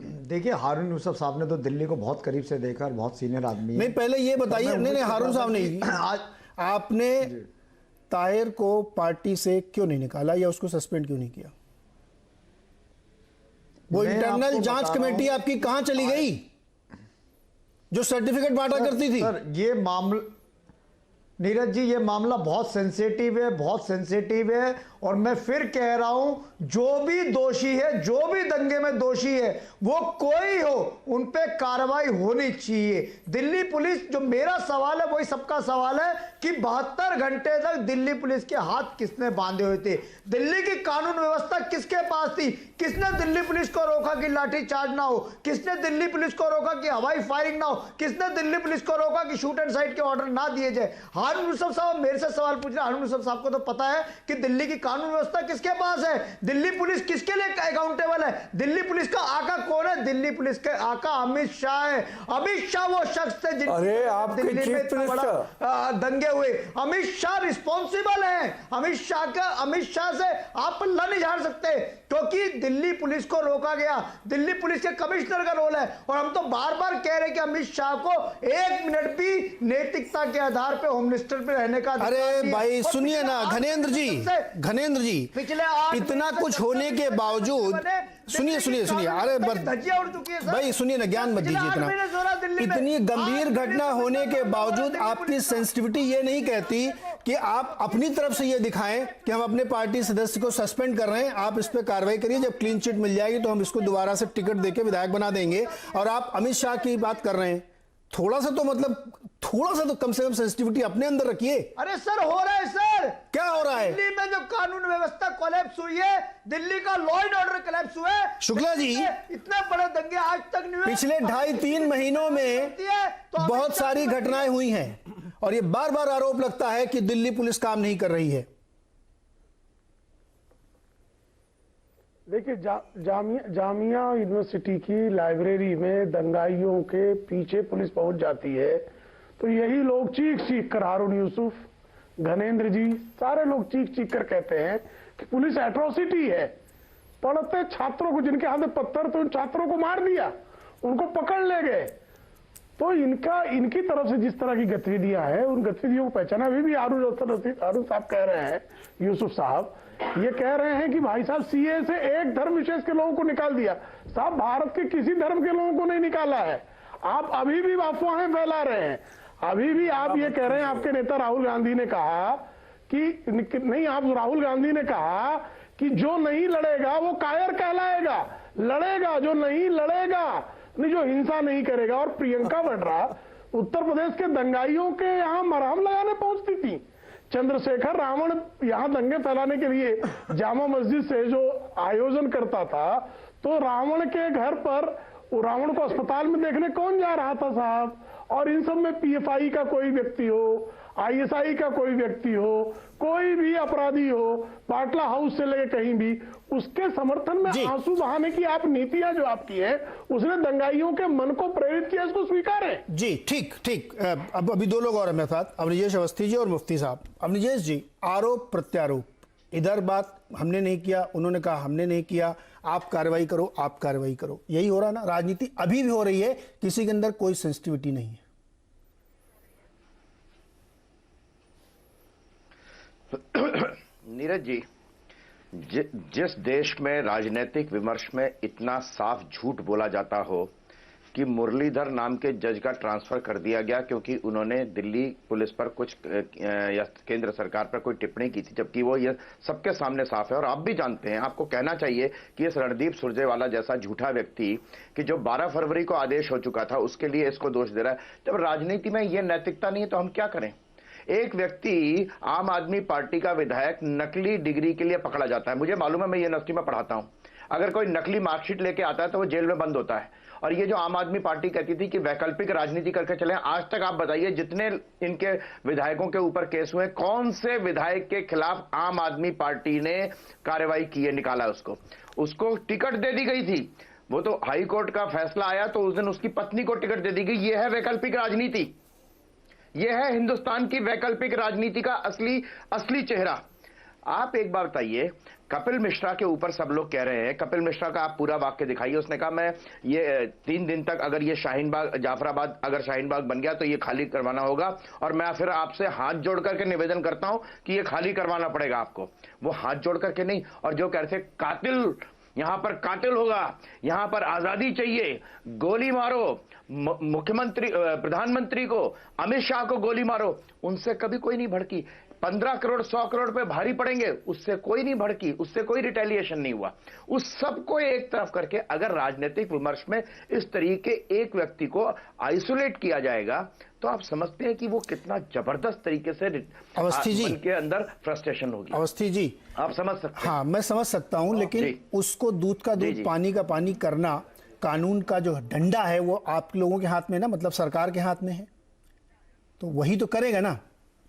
देखिए, हारून यूसुफ साहब ने तो दिल्ली को बहुत करीब से देखा और बहुत सीनियर आदमी है। नहीं, पहले ये बताइए, नहीं हारून साहब नहीं, आज आपने ताहिर को पार्टी से क्यों नहीं निकाला या उसको सस्पेंड क्यों नहीं किया? वो इंटरनल जांच कमेटी आपकी कहां चली गई जो सर्टिफिकेट बांटा करती थी? सर, ये मामला नीरज जी, ये मामला बहुत सेंसिटिव है, बहुत सेंसिटिव है। और मैं फिर कह रहा हूं, जो भी दोषी है, जो भी दंगे में दोषी है, वो कोई हो, उन पे कार्रवाई होनी चाहिए। दिल्ली पुलिस, जो मेरा सवाल है वही सबका सवाल है कि 72 घंटे तक दिल्ली पुलिस के हाथ किसने बांधे हुए थे? दिल्ली की कानून व्यवस्था किसके पास थी? किसने दिल्ली पुलिस को रोका कि लाठी चार्ज ना हो? किसने दिल्ली पुलिस को रोका कि हवाई फायरिंग ना हो? किसने दिल्ली पुलिस को रोका कि शूट एंड साइट के ऑर्डर ना दिए जाए? हारून यूसुफ साहब मेरे से सवाल पूछ रहे हैं। हारून यूसुफ साहब को तो पता है कि दिल्ली की कानून व्यवस्था किसके पास है। दिल्ली पुलिस किसके लिए अकाउंटेबल है? दिल्ली पुलिस का आका कौन है? दिल्ली पुलिस के आका अमित शाह है। अमित शाह वो शख्स थे जिनके दिल्ली में इतना बड़ा दंगे हुए। अमित शाह रिस्पॉन्सिबल है। अमित शाह से आप पल्ला नहीं झाड़ सकते, क्योंकि दिल्ली पुलिस को रोका गया। दिल्ली पुलिस के कमिश्नर का रोल है। और हम तो बार बार कह रहे हैं कि अमित शाह को 1 मिनट भी नैतिकता के आधार पर होम मिनिस्टर पे रहने का। अरे भाई सुनिए ना घनेंद्र जी, पिछले इतना कुछ होने के बावजूद सुनिए, अरे भाई सुनिए ना, ज्ञान मत दीजिए इतना। इतनी गंभीर घटना होने के बावजूद आपकी सेंसिटिविटी ये नहीं कहती कि आप अपनी तरफ से ये दिखाएं कि हम अपने पार्टी सदस्य को सस्पेंड कर रहे हैं, आप इस पे कार्रवाई करिए, जब क्लीन चिट मिल जाएगी तो हम इसको दोबारा से टिकट देके विधायक बना देंगे। और आप अमित शाह की बात कर रहे हैं। थोड़ा सा तो कम से कम सेंसिटिविटी अपने अंदर रखिए। अरे सर, हो रहा है सर। क्या हो रहा है? दिल्ली में जो कानून व्यवस्था कोलैप्स हुई है, दिल्ली का लॉ एंड ऑर्डर कोलैप्स हुआ है। शुक्ला जी, इतने बड़े दंगे आज तक नहीं हुए। पिछले 2.5-3 महीनों में बहुत सारी घटनाएं हुई हैं और ये बार बार आरोप लगता है कि दिल्ली पुलिस काम नहीं कर रही है। देखिए, जामिया यूनिवर्सिटी की लाइब्रेरी में दंगाइयों के पीछे पुलिस पहुंच जाती है तो यही लोग चीख कर, हारून यूसुफ, घनेंद्र जी, सारे लोग चीख कर कहते हैं कि पुलिस एट्रोसिटी है। पढ़ते छात्रों को, जिनके हाथ में पत्थर, तो उन छात्रों को मार दिया, उनको पकड़ ले गए। तो इनकी तरफ से जिस तरह की गतिविधियां हैं, उन गतिविधियों को पहचाना। अभी भी हारून साहब कह रहे हैं, यूसुफ साहब ये कह रहे हैं कि भाई साहब सीए से एक धर्म विशेष के लोगों को निकाल दिया। साहब, भारत के किसी धर्म के लोगों को नहीं निकाला है। आप अभी भी अफवाहें फैला रहे हैं। अभी भी आप ये कह रहे हैं, आपके नेता राहुल गांधी ने कहा कि नहीं, राहुल गांधी ने कहा कि जो नहीं लड़ेगा वो कायर कहलाएगा। लड़ेगा जो नहीं लड़ेगा, नहीं जो हिंसा नहीं करेगा। और प्रियंका वाड्रा उत्तर प्रदेश के दंगाइयों के यहाँ मरहम लगाने पहुंचती थी। चंद्रशेखर रावण यहाँ दंगे फैलाने के लिए जामा मस्जिद से जो आयोजन करता था, तो रावण के घर पर रावण को अस्पताल में देखने कौन जा रहा था साहब? और इन सब में पीएफआई का कोई व्यक्ति हो, आईएसआई का कोई व्यक्ति हो, कोई भी अपराधी हो, पाटला हाउस से लेकर कहीं भी, उसके समर्थन में आंसू बहाने की आप नीतियां जो आपकी है, उसने दंगाइयों के मन को प्रेरित किया, इसको स्वीकारें। जी ठीक। अब अभी 2 लोग और हैं मेरे साथ, अवनिजेश अवस्थी जी और मुफ्ती साहब। अवनिजेश जी, आरोप प्रत्यारोप, इधर बात हमने नहीं किया, उन्होंने कहा हमने नहीं किया, आप कार्रवाई करो, यही हो रहा ना? राजनीति अभी भी हो रही है, किसी के अंदर कोई सेंसिटिविटी नहीं है। नीरज जी, जिस देश में राजनीतिक विमर्श में इतना साफ झूठ बोला जाता हो कि मुरलीधर नाम के जज का ट्रांसफर कर दिया गया क्योंकि उन्होंने दिल्ली पुलिस पर कुछ या केंद्र सरकार पर कोई टिप्पणी की थी, जबकि वो ये सबके सामने साफ है और आप भी जानते हैं, आपको कहना चाहिए कि इस रणदीप सुरजेवाला जैसा झूठा व्यक्ति कि जो 12 फरवरी को आदेश हो चुका था उसके लिए इसको दोष दे रहा है। जब राजनीति में ये नैतिकता नहीं है तो हम क्या करें? एक व्यक्ति, आम आदमी पार्टी का विधायक, नकली डिग्री के लिए पकड़ा जाता है। मुझे मालूम है, मैं यूनिवर्सिटी में पढ़ाता हूं। अगर कोई नकली मार्कशीट लेके आता है तो वो जेल में बंद होता है। और ये जो आम आदमी पार्टी कहती थी कि वैकल्पिक राजनीति करके चले, आज तक आप बताइए जितने इनके विधायकों के ऊपर केस हुए, कौन से विधायक के खिलाफ आम आदमी पार्टी ने कार्रवाई की है, निकाला उसको टिकट दे दी गई थी। वो तो हाई कोर्ट का फैसला आया तो उस दिन उसकी पत्नी को टिकट दे दी गई। ये है वैकल्पिक राजनीति, यह है हिंदुस्तान की वैकल्पिक राजनीति का असली चेहरा। आप एक बार बताइए, कपिल मिश्रा के ऊपर सब लोग कह रहे हैं, कपिल मिश्रा का आप पूरा वाक्य दिखाइए। उसने कहा मैं ये 3 दिन तक अगर ये शाहीनबाग, जाफराबाद अगर शाहीनबाग बन गया तो ये खाली करवाना होगा और मैं फिर आपसे हाथ जोड़ करके निवेदन करता हूं कि ये खाली करवाना पड़ेगा आपको। वो हाथ जोड़ करके नहीं, और जो कह रहे थे कातिल यहां पर कातिल होगा, यहां पर आजादी चाहिए, गोली मारो, मुख्यमंत्री प्रधानमंत्री को, अमित शाह को गोली मारो, उनसे कभी कोई नहीं भड़की। 15 करोड़ 100 करोड़ पे भारी पड़ेंगे, उससे कोई नहीं भड़की, उससे कोई रिटेलिएशन नहीं हुआ। उस सबको एक तरफ करके अगर राजनीतिक विमर्श में इस तरीके एक व्यक्ति को आइसोलेट किया जाएगा तो आप समझते हैं कि वो कितना जबरदस्त तरीके से अवस्थी जी के अंदर फ्रस्ट्रेशन होगी। अवस्थी जी आप समझ सकते हैं। हाँ, मैं समझ सकता हूं, लेकिन उसको दूध का दूध पानी का पानी करना, कानून का जो डंडा है वो आप लोगों के हाथ में ना, मतलब सरकार के हाथ में है, तो वही तो करेगा ना।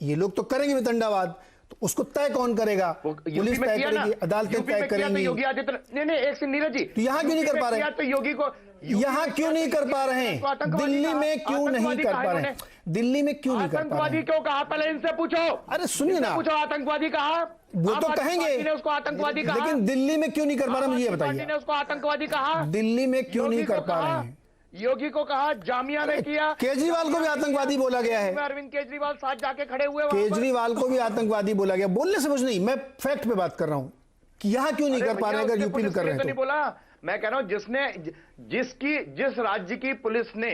ये लोग तो करेंगे वितंडावाद, तो उसको तय कौन करेगा? पुलिस तय करेगी, अदालतें तय करेंगी। योगी आदित्यनाथ नहीं एक से नीरज जी, तो यहाँ क्यों नहीं कर पा रहे? तो योगी को यहाँ क्यों नहीं कर पा रहे हैं? दिल्ली में क्यों नहीं कर पा रहे हैं? दिल्ली में क्यों नहीं कर पा रहे हैं? आतंकवादी क्यों कहा? पहले इनसे पूछो। अरे सुनिए ना, पूछो आतंकवादी कहा, वो तो कहेंगे, उसको आतंकवादी कहा, लेकिन दिल्ली में क्यों नहीं कर पा रहे? मुझे ये बताइए, उसको आतंकवादी कहा, दिल्ली में क्यों नहीं कर पा रहे हैं? योगी को कहा, जामिया ने किया, केजरीवाल को भी आतंकवादी बोला गया है। अरविंद केजरीवाल साथ जाके खड़े हुए, केजरीवाल को भी आतंकवादी बोला गया। बोलने से कुछ नहीं, मैं फैक्ट पे बात कर रहा हूं कि यहाँ क्यों नहीं कर पा रहे? अगर यूपी में कर रहे हैं तो नहीं बोला। मैं कह रहा हूं जिस राज्य की पुलिस ने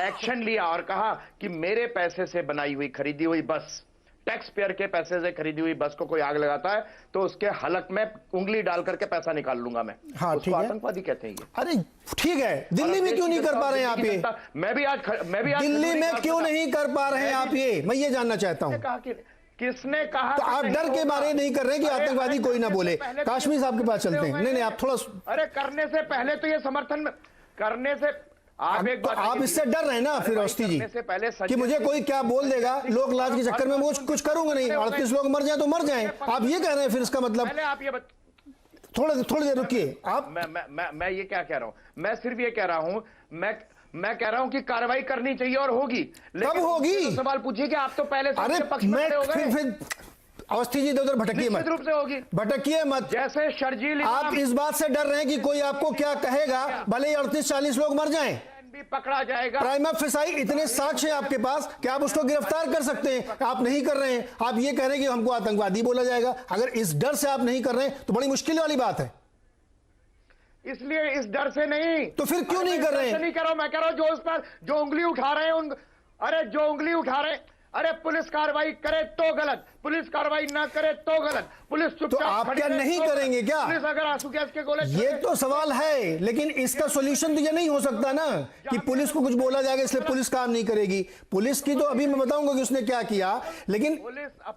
एक्शन लिया और कहा कि मेरे पैसे से बनाई हुई खरीदी हुई बस, टैक्स पेयर के पैसे से खरीदी हुई बस को कोई आग लगाता है तो उसके हलक में उंगली डाल करके पैसा निकाल लूंगा मैं। हाँ, उसको आतंकवादी कहते हैं ये। अरे ठीक है, दिल्ली में क्यों नहीं कर पा रहे हैं आप ये? मैं भी आज दिल्ली में क्यों नहीं कर पा रहे हैं आप ये? मैं ये जानना चाहता हूँ। किसने कहा? तो आप डर के बारे नहीं कर रहे कि आतंकवादी कोई ना बोले। काश्मीर साहब के पास चलते हैं। नहीं, आप थोड़ा, अरे करने से पहले तो ये समर्थन करने से आप इससे डर रहे हैं ना फिर अवस्थी जी कि मुझे कोई क्या बोल देगा, लोक लाज के चक्कर में मुझे कुछ करूंगा नहीं, 38 लोग मर जाए तो मर जाएं। आप ये कह रहे हैं, फिर इसका मतलब आप ये थोड़ी देर रुकिए आप। मैं ये क्या कह रहा हूं? मैं सिर्फ ये कह रहा हूं, मैं कह रहा हूं कि कार्रवाई करनी चाहिए और होगी। कब होगी? तो सवाल पूछिए कि आप तो पहले अरे मैं अवस्थी जी इधर भटकिए मत, रूप से होगी, भटकिए मत। जैसे शर्जील आप इस बात से डर रहे हैं कि कोई आपको क्या कहेगा, भले ही 38-40 लोग मर जाएं, भी पकड़ा जाएगा। प्राइमा फेसाई इतने साक्ष्य हैं आपके पास कि आप उसको गिरफ्तार कर सकते हैं। आप नहीं कर रहे हैं, आप ये कह रहे हैं कि हमको आतंकवादी बोला जाएगा। अगर इस डर से आप नहीं कर रहे हैं तो बड़ी मुश्किल वाली बात है। इसलिए इस डर से नहीं, तो फिर क्यों नहीं कर रहे हैं? नहीं कर रहा हूं, मैं कह रहा हूं जो उस पर जो उंगली उठा रहे हैं अरे जो उंगली उठा रहे, अरे पुलिस कार्रवाई करे तो गलत, पुलिस कार्रवाई ना करे तो गलत, पुलिस चुपचाप तो आप क्या नहीं करेंगे क्या? पुलिस अगर आंसू गैस के गोले, ये तो सवाल है, लेकिन इसका सॉल्यूशन तो ये नहीं हो सकता ना कि पुलिस को कुछ बोला जाएगा इसलिए पुलिस काम नहीं करेगी। पुलिस की तो अभी मैं बताऊंगा कि उसने क्या किया, लेकिन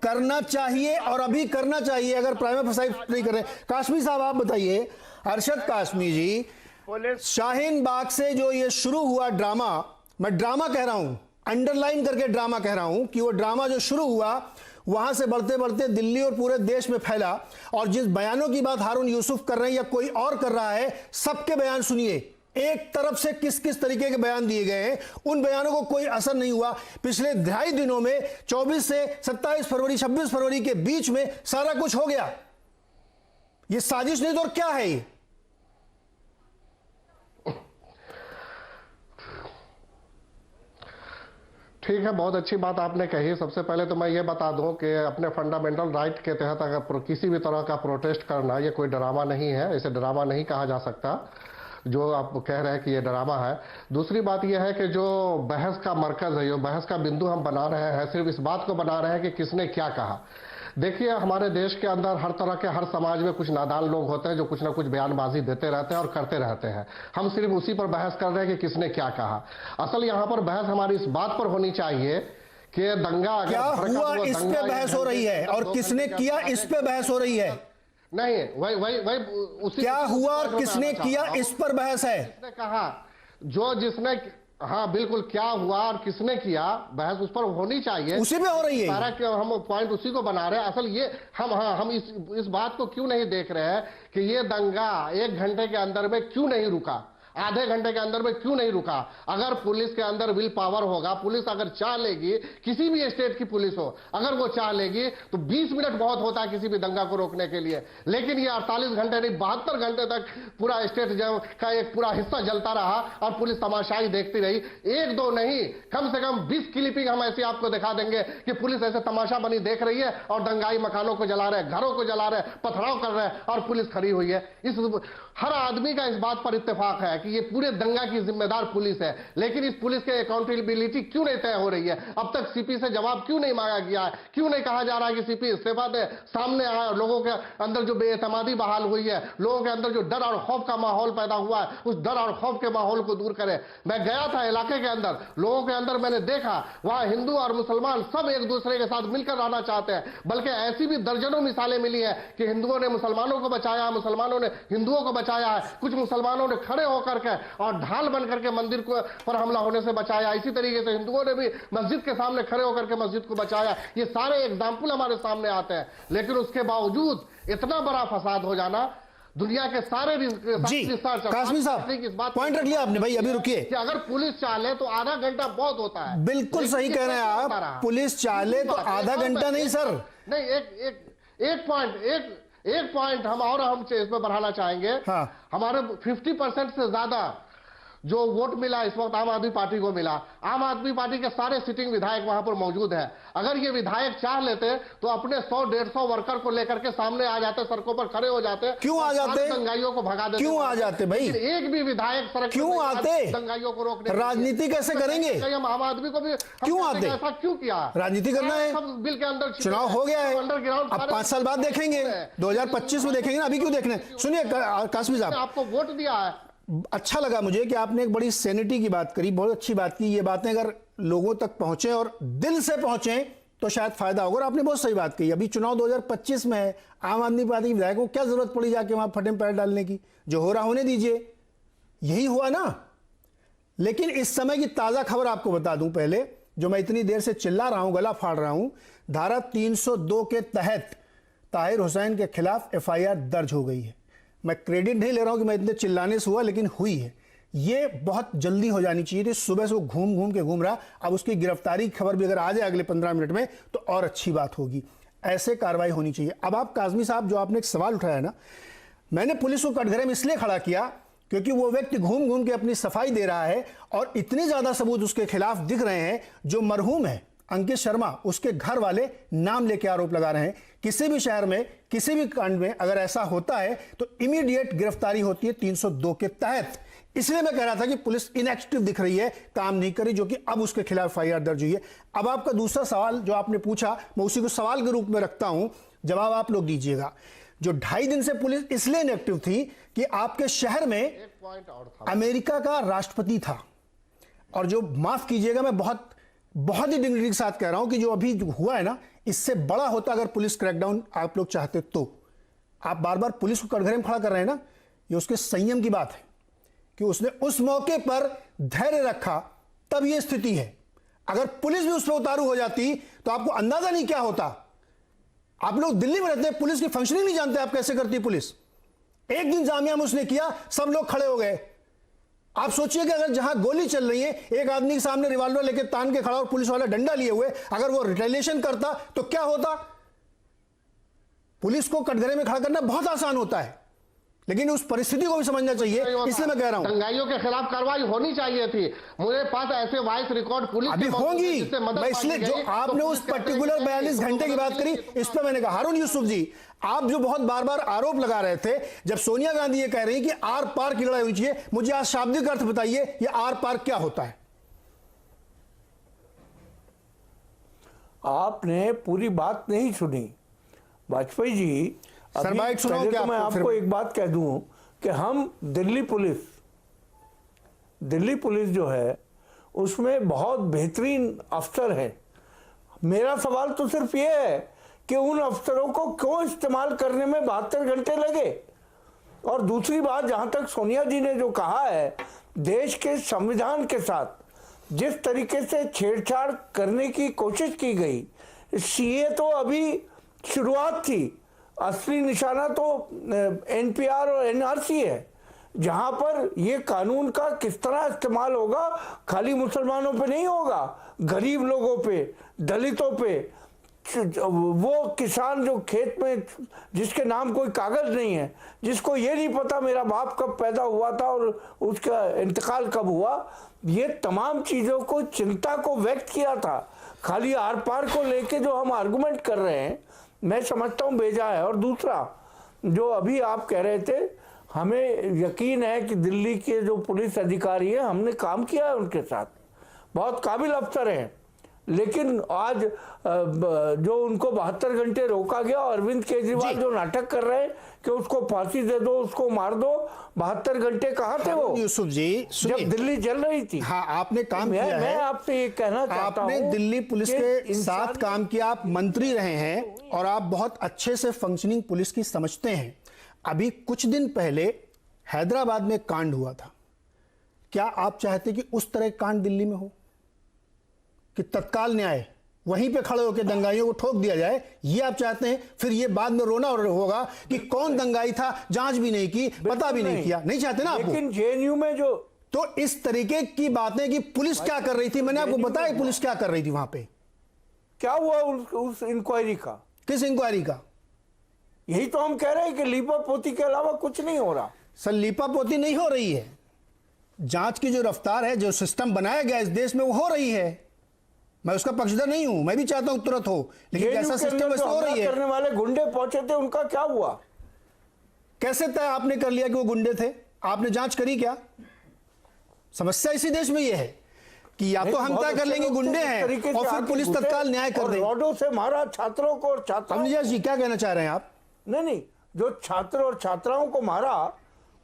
करना चाहिए और अभी करना चाहिए अगर प्राइमा फेसाई नहीं कर रहे। काश्मीर साहब आप बताइए, अरशद काश्मीर जी, शाहीन बाग से जो ये शुरू हुआ ड्रामा, मैं ड्रामा कह रहा हूं, अंडरलाइन करके ड्रामा कह रहा हूं कि वो ड्रामा जो शुरू हुआ वहां से बढ़ते बढ़ते दिल्ली और पूरे देश में फैला। और जिस बयानों की बात हारून यूसुफ कर रहे हैं या कोई और कर रहा है, सबके बयान सुनिए। एक तरफ से किस किस तरीके के बयान दिए गए हैं, उन बयानों को कोई असर नहीं हुआ। पिछले 2.5 दिनों में 24 से 27 फरवरी 26 फरवरी के बीच में सारा कुछ हो गया। ये साजिश नहीं तो और क्या है? ये ठीक है, बहुत अच्छी बात आपने कही। सबसे पहले तो मैं ये बता दूं कि अपने फंडामेंटल राइट के तहत अगर किसी भी तरह का प्रोटेस्ट करना, ये कोई ड्रामा नहीं है, इसे ड्रामा नहीं कहा जा सकता जो आप कह रहे हैं कि ये ड्रामा है। दूसरी बात यह है कि जो बहस का मरकज है, जो बहस का बिंदु हम बना रहे हैं, सिर्फ इस बात को बना रहे हैं कि किसने क्या कहा। देखिए, हमारे देश के अंदर हर तरह के, हर समाज में कुछ नादान लोग होते हैं जो कुछ ना कुछ बयानबाजी देते रहते हैं और करते रहते हैं। हम सिर्फ उसी पर बहस कर रहे हैं कि किसने क्या कहा। असल यहाँ पर बहस हमारी इस बात पर होनी चाहिए कि दंगा क्या हुआ इस पे बहस हो रही है और किसने किया इस पे बहस हो रही है। नहीं, वही उसी क्या हुआ और किसने किया इस पर बहस है। किसने कहा, जो जिसने, हाँ बिल्कुल, क्या हुआ और किसने किया, बहस उस पर होनी चाहिए। उसी पे हो रही है। सारा क्यों हम पॉइंट उसी को बना रहे हैं। असल ये हम इस बात को क्यों नहीं देख रहे हैं कि ये दंगा 1 घंटे के अंदर में क्यों नहीं रुका। आधे घंटे के अंदर में क्यों नहीं रुका? अगर पुलिस के अंदर विल पावर होगा, पुलिस अगर चाह लेगी, किसी भी स्टेट की पुलिस हो, अगर वो चाह लेगी तो 20 मिनट बहुत होता है किसी भी दंगा को रोकने के लिए। लेकिन ये 48 घंटे नहीं 72 घंटे तक पूरा स्टेट का एक पूरा हिस्सा जलता रहा और पुलिस तमाशाई देखती रही। एक दो नहीं, कम से कम 20 क्लिपिंग हम ऐसी आपको दिखा देंगे कि पुलिस ऐसे तमाशा बनी देख रही है और दंगाई मकानों को जला रहे, घरों को जला रहे, पथराव कर रहे हैं और पुलिस खड़ी हुई है। हर आदमी का इस बात पर इत्तेफाक है कि ये पूरे दंगा की जिम्मेदार पुलिस है। लेकिन इस पुलिस के अकाउंटेबिलिटी क्यों नहीं तय हो रही है? अब तक सीपी से जवाब क्यों नहीं मांगा गया है? क्यों नहीं कहा जा रहा है कि सीपी इस्तीफा दे, सामने आए और लोगों के अंदर जो बेएतमादी बहाल हुई है, लोगों के अंदर जो डर और खौफ का माहौल पैदा हुआ है, उस डर और खौफ के माहौल को दूर करे। मैं गया था इलाके के अंदर, लोगों के अंदर मैंने देखा वहां हिंदू और मुसलमान सब एक दूसरे के साथ मिलकर रहना चाहते हैं। बल्कि ऐसी भी दर्जनों मिसालें मिली है कि हिंदुओं ने मुसलमानों को बचाया, मुसलमानों ने हिंदुओं को बचाया है। कुछ मुसलमानों ने खड़े होकर के और ढाल बनकर के मंदिर को पर हमला होने से बचाया। इसी तरीके से हिंदुओं ने भी मस्जिद के सामने खड़े होकर के मस्जिद को बचाया। ये सारे एग्जाम्पल हमारे सामने आते हैं। लेकिन उसके बावजूद इतना बड़ा फसाद हो जाना, दुनिया के सारे जी कासमी साहब पॉइंट रख लिया आपने भाई, अभी रुकिए। कि अगर पुलिस चाहे तो आधा घंटा बहुत होता है। बिल्कुल सही कह रहे हैं आप, पुलिस चाहे तो आधा घंटा नहीं सर। नहीं, एक पॉइंट हम इसमें बढ़ाना चाहेंगे। हाँ। हमारे 50% से ज्यादा जो वोट मिला इस वक्त आम आदमी पार्टी को मिला। आम आदमी पार्टी के सारे सिटिंग विधायक वहां पर मौजूद हैं। अगर ये विधायक चाह लेते तो अपने 100-150 वर्कर को लेकर के सामने आ जाते, सड़कों पर खड़े हो जाते। क्यों आ जाते? दंगाइयों को भगा देते। क्यों आ जाते भाई? एक भी विधायक सड़क क्यों आते? दंगाइयों को रोकने राजनीति कैसे करेंगे? हम आम आदमी को भी क्यों आते? ऐसा क्यों किया? राजनीति करना है, बिल के अंदर चुनाव हो गया है, अंडरग्राउंड अब 5 साल बाद देखेंगे, 2025 में देखेंगे ना, अभी क्यों देखना है? सुनिए कासमी साहब, आपको वोट दिया है। अच्छा लगा मुझे कि आपने एक बड़ी सैनिटी की बात करी, बहुत अच्छी बात की। ये बातें अगर लोगों तक पहुंचे और दिल से पहुंचे तो शायद फायदा होगा। और आपने बहुत सही बात कही, अभी चुनाव 2025 में है, आम आदमी पार्टी के विधायकों को क्या जरूरत पड़ी जाके वहां फटे पैर डालने की? जो हो रहा होने दीजिए, यही हुआ ना। लेकिन इस समय की ताजा खबर आपको बता दूं पहले, जो मैं इतनी देर से चिल्ला रहा हूं, गला फाड़ रहा हूं, धारा 302 के तहत ताहिर हुसैन के खिलाफ FIR दर्ज हो गई है। मैं क्रेडिट नहीं ले रहा हूं कि मैं इतने चिल्लाने से हुआ, लेकिन हुई है। ये बहुत जल्दी हो जानी चाहिए थी। सुबह से वो घूम घूम के घूम रहा, अब उसकी गिरफ्तारी की खबर भी अगर आ जाए अगले 15 मिनट में तो और अच्छी बात होगी। ऐसे कार्रवाई होनी चाहिए। अब आप काजमी साहब, जो आपने एक सवाल उठाया ना, मैंने पुलिस को कटघरे में इसलिए खड़ा किया क्योंकि वो व्यक्ति घूम घूम के अपनी सफाई दे रहा है और इतने ज्यादा सबूत उसके खिलाफ दिख रहे हैं। जो मरहूम है अंकित शर्मा, उसके घर वाले नाम लेके आरोप लगा रहे हैं। किसी भी शहर में किसी भी कांड में अगर ऐसा होता है तो इमीडिएट गिरफ्तारी होती है 302 के तहत। इसलिए मैं कह रहा था कि पुलिस इनएक्टिव दिख रही है, काम नहीं कर रही, जो कि अब उसके खिलाफ FIR दर्ज हुई है। अब आपका दूसरा सवाल जो आपने पूछा, मैं उसी को सवाल के रूप में रखता हूं, जवाब आप लोग दीजिएगा। जो 2.5 दिन से पुलिस इसलिए इनएक्टिव थी कि आपके शहर में अमेरिका का राष्ट्रपति था। और जो, माफ कीजिएगा, मैं बहुत ही डिग्निटी के साथ कह रहा हूं कि जो अभी हुआ है ना, इससे बड़ा होता अगर पुलिस क्रैकडाउन आप लोग चाहते तो। आप बार बार पुलिस को कटघरे में खड़ा कर रहे हैं ना, ये उसके संयम की बात है कि उसने उस मौके पर धैर्य रखा, तब ये स्थिति है। अगर पुलिस भी उस पर उतारू हो जाती तो आपको अंदाजा नहीं क्या होता। आप लोग दिल्ली में रहते हैं, पुलिस की फंक्शनिंग नहीं जानते आप कैसे करती पुलिस। एक दिन जामिया में उसने किया, सब लोग खड़े हो गए। आप सोचिए कि अगर जहां गोली चल रही है, एक आदमी के सामने रिवॉल्वर लेके तान के खड़ा और पुलिस वाला डंडा लिए हुए, अगर वो रिटेलिएशन करता तो क्या होता? पुलिस को कटघरे में खड़ा करना बहुत आसान होता है, लेकिन उस परिस्थिति को भी समझना चाहिए। इसलिए मैं कह रहा हूं दंगाइयों के खिलाफ कार्रवाई होनी चाहिए थी। मुझे पास ऐसे वॉइस रिकॉर्ड पुलिस अभी होंगी। मैं इसलिए जो आपने उस पर्टिकुलर 42 घंटे की बात करी, इस पर मैंने कहा, हारून यूसुफ जी, आप जो बहुत बार बार आरोप लगा रहे थे, जब सोनिया गांधी ये कह रही कि आर पार की लड़ाई होनी चाहिए, मुझे आज शाब्दिक अर्थ बताइए, ये आर पार क्या होता है? आपने पूरी बात नहीं सुनी वाजपेयी जी। सर, बाइट सुनाओ क्या? मैं आपको एक बात कह दूं कि हम दिल्ली पुलिस जो है उसमें बहुत बेहतरीन अफसर हैं। मेरा सवाल तो सिर्फ ये है कि उन अफसरों को क्यों इस्तेमाल करने में 72 घंटे लगे। और दूसरी बात, जहां तक सोनिया जी ने जो कहा है, देश के संविधान के साथ जिस तरीके से छेड़छाड़ करने की कोशिश की गई, CA तो अभी शुरुआत थी, असली निशाना तो NPR और NRC है। जहां पर ये कानून का किस तरह इस्तेमाल होगा, खाली मुसलमानों पे नहीं होगा, गरीब लोगों पे, दलितों पे, वो किसान जो खेत में जिसके नाम कोई कागज नहीं है, जिसको ये नहीं पता मेरा बाप कब पैदा हुआ था और उसका इंतकाल कब हुआ, ये तमाम चीजों को, चिंता को व्यक्त किया था। खाली आर पार को लेके जो हम आर्गुमेंट कर रहे हैं, मैं समझता हूं बेजा है। और दूसरा जो अभी आप कह रहे थे, हमें यकीन है कि दिल्ली के जो पुलिस अधिकारी हैं, हमने काम किया है उनके साथ, बहुत काबिल अफसर हैं, लेकिन आज जो उनको 72 घंटे रोका गया, अरविंद केजरीवाल जो नाटक कर रहे हैं कि उसको फांसी दे दो, उसको मार दो, 72 घंटे कहाँ थे वो यूसुफ जी? जब दिल्ली जल रही थी। हाँ, आपने काम किया है। मैं आपसे ये कहना चाहता हूँ, आपने दिल्ली पुलिस के साथ काम किया, आप मंत्री रहे हैं और आप बहुत अच्छे से फंक्शनिंग पुलिस की समझते हैं। अभी कुछ दिन पहले हैदराबाद में कांड हुआ था, क्या आप चाहते कि उस तरह कांड दिल्ली में हो, कि तत्काल न्याय वहीं पे खड़े होकर दंगाइयों को ठोक दिया जाए? ये आप चाहते हैं? फिर ये बाद में रोना होगा कि कौन दंगाई था, जांच भी नहीं की, पता भी नहीं किया। नहीं चाहते ना आप? लेकिन जेएनयू में जो तो इस तरीके की बातें कि पुलिस क्या कर रही थी, मैंने आपको बताया पुलिस क्या कर रही थी वहां पे। क्या हुआ उस इंक्वायरी का? किस इंक्वायरी का? यही तो हम कह रहे हैं कि लीपा पोती के अलावा कुछ नहीं हो रहा। सर, लीपा पोती नहीं हो रही है। जांच की जो रफ्तार है, जो सिस्टम बनाया गया इस देश में, वो हो रही है। मैं उसका पक्षधर नहीं हूं, मैं भी चाहता हूं तुरंत हो, लेकिन कैसा सिस्टम वैसे हो रही है। करने वाले गुंडे पहुंचे थे, उनका क्या हुआ? कैसे तय आपने कर लिया कि वो गुंडे थे? आपने जांच करी क्या? समस्या इसी देश में ये है कि या तो हम तय कर लेंगे गुंडे हैं और फिर पुलिस तत्काल न्याय कर दे। रॉडों से मारा छात्रों को और छात्राओं जी, क्या कहना चाह रहे हैं आप? नहीं, जो छात्र और छात्राओं को मारा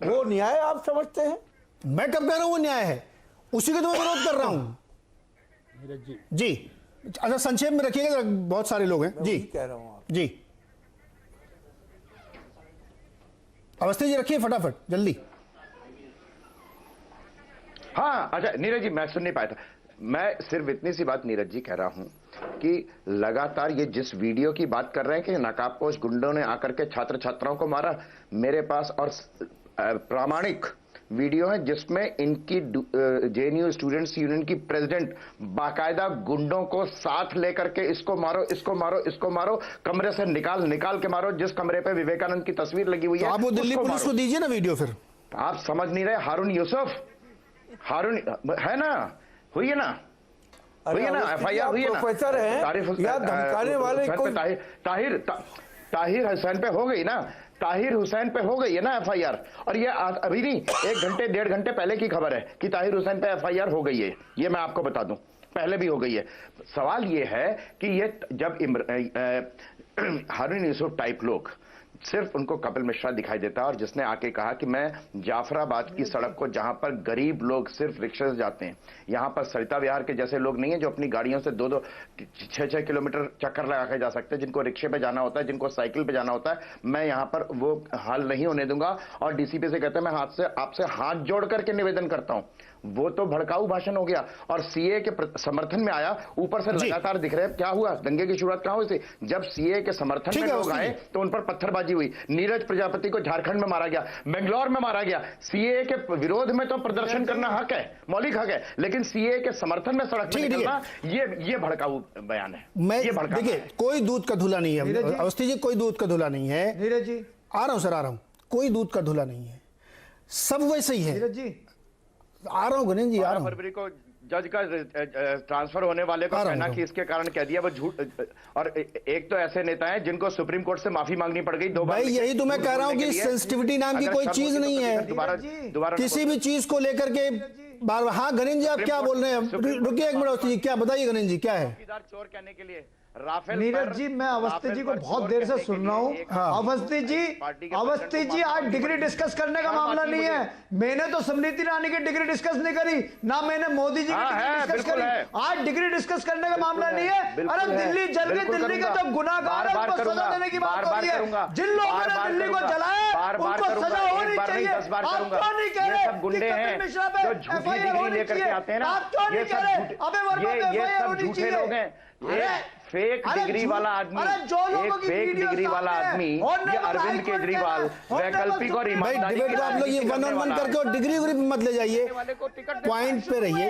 वो न्याय आप समझते हैं? मैं कब कह रहा हूं वो न्याय है? उसी का तो मैं विरोध कर रहा हूं जी। अच्छा, संक्षेप में रखिएगा, बहुत सारे लोग हैं जी। कह रहा हूं जी, अवस्थी जी रखिए फटाफट जल्दी। हाँ, अच्छा नीरज जी, मैं सुन नहीं पाया था। मैं सिर्फ इतनी सी बात नीरज जी कह रहा हूं कि लगातार ये जिस वीडियो की बात कर रहे हैं कि नकाबपोश गुंडों ने आकर के छात्र छात्राओं को मारा, मेरे पास और प्रामाणिक वीडियो है जिसमें इनकी जेएनयू स्टूडेंट्स यूनियन की प्रेसिडेंट बाकायदा गुंडों को साथ लेकर के इसको मारो, इसको मारो, इसको मारो, कमरे से निकाल के मारो। जिस कमरे पे विवेकानंद की तस्वीर लगी हुई है, आप वो दिल्ली पुलिस को दीजिए ना वीडियो। फिर आप समझ नहीं रहे। हारून यूसुफ, हारून है ना, हुई है ना, हुई है ना, एफआईआर हुई है ना, प्रोफेसर है या धमकाने वाले ताहिर हुसैन पे हो गई ना, ताहिर हुसैन पे हो गई है ना एफआईआर। और ये अभी नहीं, 1 घंटे 1.5 घंटे पहले की खबर है कि ताहिर हुसैन पे एफआईआर हो गई है। ये मैं आपको बता दूं, पहले भी हो गई है। सवाल ये है कि ये जब हारून यूसुफ टाइप लोग, सिर्फ उनको कपिल मिश्रा दिखाई देता है, और जिसने आके कहा कि मैं जाफराबाद की सड़क को, जहां पर गरीब लोग सिर्फ रिक्शे से जाते हैं, यहां पर सरिता विहार के जैसे लोग नहीं है जो अपनी गाड़ियों से 2-2 6-6 किलोमीटर चक्कर लगा के जा सकते हैं, जिनको रिक्शे पे जाना होता है, जिनको साइकिल पे जाना होता है, मैं यहां पर वो हाल नहीं होने दूंगा। और डीसीपी से कहते हैं, मैं आपसे हाथ जोड़ करके निवेदन करता हूं। वो तो भड़काऊ भाषण हो गया और सीए के समर्थन में आया, ऊपर से लगातार दिख रहे हैं। क्या हुआ? दंगे की शुरुआत कहां हुई थी? जब सीए के समर्थन में लोग आए तो उन पर पत्थरबाजी हुई। नीरज प्रजापति को झारखंड में मारा गया, बेंगलोर में मारा गया। सीए के विरोध में तो प्रदर्शन करना हक है, मौलिक हक है, लेकिन सीए के समर्थन में सड़क पर निकलना, ये भड़काऊ बयान है। मैं देखिए, कोई दूध का धुला नहीं है अवस्थी जी, कोई दूध का धुला नहीं है। नीरज जी, आ रहा हूं सर, आ रहा हूं। कोई दूध का धुला नहीं है, सब वैसे ही है। नीरज जी, आ रहा हूं गणेश जी, आ रहा हूं। फरवरी को जज का ट्रांसफर होने वाले को कहना कि इसके कारण कह दिया वो झूठ। और एक तो ऐसे नेता हैं जिनको सुप्रीम कोर्ट से माफी मांगनी पड़ गई 2 बार। भाई यही तो मैं कह रहा हूं कि सेंसिटिविटी नाम की कोई चीज नहीं है। दोबारा किसी भी चीज को लेकर के बार। हाँ गणेश जी, आप क्या बोल रहे हैं? रुकिए 1 मिनट जी, क्या बताइए गणेश जी, क्या है? चोर कहने के लिए राफेल। नीरज जी, मैं अवस्थी जी को बहुत देर से सुन रहा हूँ। अवस्थी जी, आज डिग्री डिस्कस करने का मामला नहीं है। मैंने तो स्मृति ईरानी की डिग्री डिस्कस नहीं करी, ना मैंने मोदी जी की डिग्री डिस्कस करी। आज डिग्री डिस्कस करने का मामला नहीं है। अरे दिल्ली जल गई, दिल्ली के जो गुनाहगार है उनको सजा देने की बात हो रही है। जिन लोगों ने दिल्ली को जलाया उनको सजा होनी चाहिए। आप क्यों नहीं कह रहे कि कपिल मिश्रा पे एफआईआर होनी चाहिए? आप क्यों नहीं कह रहे अबे वर्मा पे एफआईआर होनी चाहिए? फेक डिग्री वाला आदमी, एक फेक डिग्री वाला आदमी, ये अरविंद केजरीवाल वैकल्पिक और ईमानदारी डिबेट आप लोग ये 1-on-1 करके और डिग्री उग्री पे मत ले जाइए, पॉइंट पे रहिए।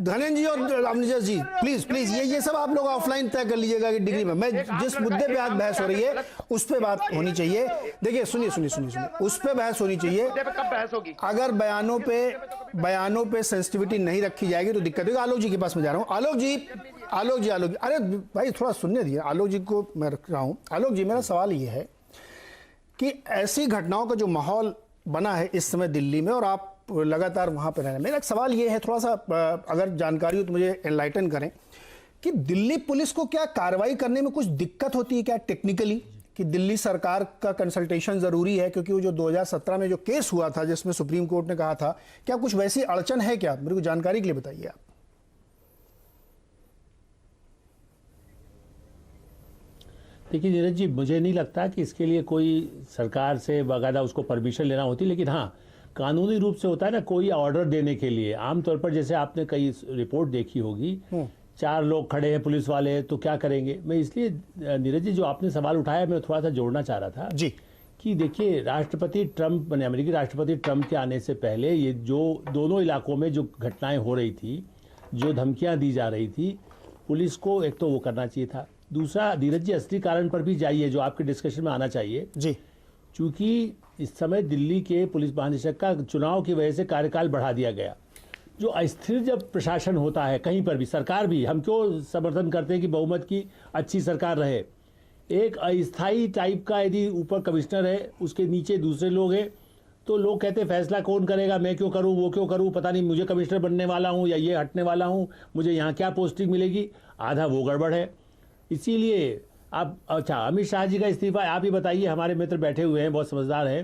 धनेंद्र जी और अमृता जी प्लीज ये सब आप लोग ऑफलाइन तय कर लीजिएगा कि डिग्री में। मैं जिस मुद्दे पे आज बहस हो रही है उस पे बात होनी चाहिए। देखिए सुनिए, उस पे बहस होनी चाहिए। कब बहस होगी? अगर बयानों पे सेंसिटिविटी नहीं रखी जाएगी तो दिक्कत होगी। आलोक जी के पास में जा रहा हूं। आलोक जी, अरे भाई थोड़ा सुनने दिए, आलोक जी को मैं रख रहा हूं। आलोक जी, मेरा सवाल ये है कि ऐसी घटनाओं का जो माहौल बना है इस समय दिल्ली में, और आप लगातार वहां पर रह रहे हैं, मेरा सवाल ये है, थोड़ा सा अगर जानकारी हो तो मुझे एनलाइटन करें कि दिल्ली पुलिस को क्या कार्रवाई करने में कुछ दिक्कत होती है क्या टेक्निकली, कि दिल्ली सरकार का कंसल्टेशन जरूरी है? क्योंकि वो जो 2017 में जो केस हुआ था जिसमें सुप्रीम कोर्ट ने कहा था, क्या कुछ वैसी अड़चन है क्या? मेरे को जानकारी के लिए बताइए आप। देखिए नीरज जी, मुझे नहीं लगता कि इसके लिए कोई सरकार से बाकायदा उसको परमिशन लेना होती, लेकिन हाँ कानूनी रूप से होता है ना कोई ऑर्डर देने के लिए। आमतौर पर जैसे आपने कई रिपोर्ट देखी होगी, 4 लोग खड़े हैं पुलिस वाले, तो क्या करेंगे? मैं इसलिए नीरज जी जो आपने सवाल उठाया मैं थोड़ा सा जोड़ना चाह रहा था जी, कि देखिए राष्ट्रपति ट्रंप, अमेरिकी राष्ट्रपति ट्रंप के आने से पहले ये जो दोनों इलाकों में जो घटनाएं हो रही थी, जो धमकियां दी जा रही थी, पुलिस को एक तो वो करना चाहिए था। दूसरा धीरज जी असली कारण पर भी जाइए जो आपके डिस्कशन में आना चाहिए जी, क्योंकि इस समय दिल्ली के पुलिस महानिदेशक का चुनाव की वजह से कार्यकाल बढ़ा दिया गया। जो अस्थिर जब प्रशासन होता है कहीं पर भी, सरकार भी, हम क्यों समर्थन करते हैं कि बहुमत की अच्छी सरकार रहे, एक अस्थायी टाइप का यदि ऊपर कमिश्नर है उसके नीचे दूसरे लोग हैं, तो लोग कहते हैं फैसला कौन करेगा, मैं क्यों करूं, वो क्यों करूं, पता नहीं मुझे कमिश्नर बनने वाला हूं या ये हटने वाला हूं, मुझे यहाँ क्या पोस्टिंग मिलेगी, आधा वो गड़बड़ है। इसीलिए आप, अच्छा अमित शाह जी का इस्तीफा आप ही बताइए, हमारे मित्र बैठे हुए हैं, बहुत समझदार हैं,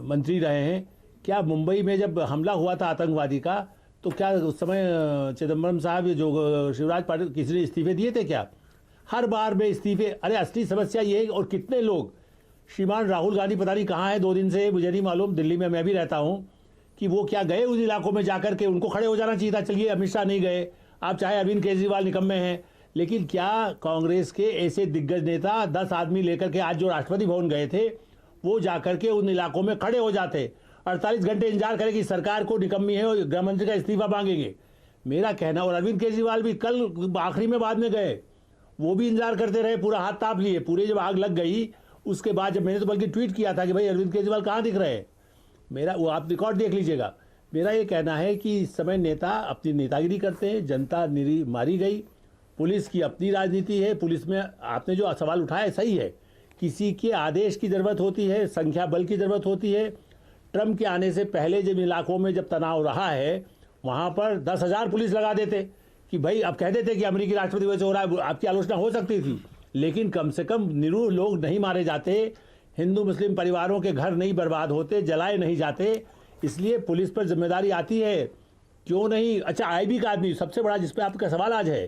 मंत्री रहे हैं, क्या मुंबई में जब हमला हुआ था आतंकवादी का, तो क्या उस समय चिदम्बरम साहब जो शिवराज पाटिल किसी ने इस्तीफे दिए थे क्या? हर बार में इस्तीफे। अरे असली समस्या ये है, और कितने लोग, श्रीमान राहुल गांधी पता नहीं कहाँ है 2 दिन से, मुझे नहीं मालूम, दिल्ली में मैं भी रहता हूँ, कि वो क्या गए उन इलाकों में जाकर के? उनको खड़े हो जाना चाहिए था। चलिए अमित शाह नहीं गए, आप चाहे अरविंद केजरीवाल निकम्मे हैं, लेकिन क्या कांग्रेस के ऐसे दिग्गज नेता 10 आदमी लेकर के आज जो राष्ट्रपति भवन गए थे वो जाकर के उन इलाकों में खड़े हो जाते, 48 घंटे इंतजार करें कि सरकार को निकम्मी है और गृह मंत्री का इस्तीफा मांगेंगे? मेरा कहना, और अरविंद केजरीवाल भी कल आखिरी में बाद में गए, वो भी इंतजार करते रहे, पूरा हाथ ताप लिए, पूरे जब आग लग गई उसके बाद, जब मैंने तो बल्कि ट्वीट किया था कि भाई अरविंद केजरीवाल कहाँ दिख रहे हैं, मेरा वो आप रिकॉर्ड देख लीजिएगा। मेरा ये कहना है कि इस समय नेता अपनी नेतागिरी करते हैं, जनता मारी गई, पुलिस की अपनी राजनीति है। पुलिस में आपने जो सवाल उठाया सही है, किसी के आदेश की ज़रूरत होती है, संख्या बल की ज़रूरत होती है। ट्रंप के आने से पहले जिन इलाकों में जब तनाव रहा है वहाँ पर 10,000 पुलिस लगा देते कि भाई, अब कह देते कि अमेरिकी राष्ट्रपति वजह से हो रहा है, आपकी आलोचना हो सकती थी, लेकिन कम से कम निरूह लोग नहीं मारे जाते, हिंदू मुस्लिम परिवारों के घर नहीं बर्बाद होते, जलाए नहीं जाते। इसलिए पुलिस पर जिम्मेदारी आती है, क्यों नहीं? अच्छा आईबी का आदमी सबसे बड़ा जिस पे आपका सवाल आज है,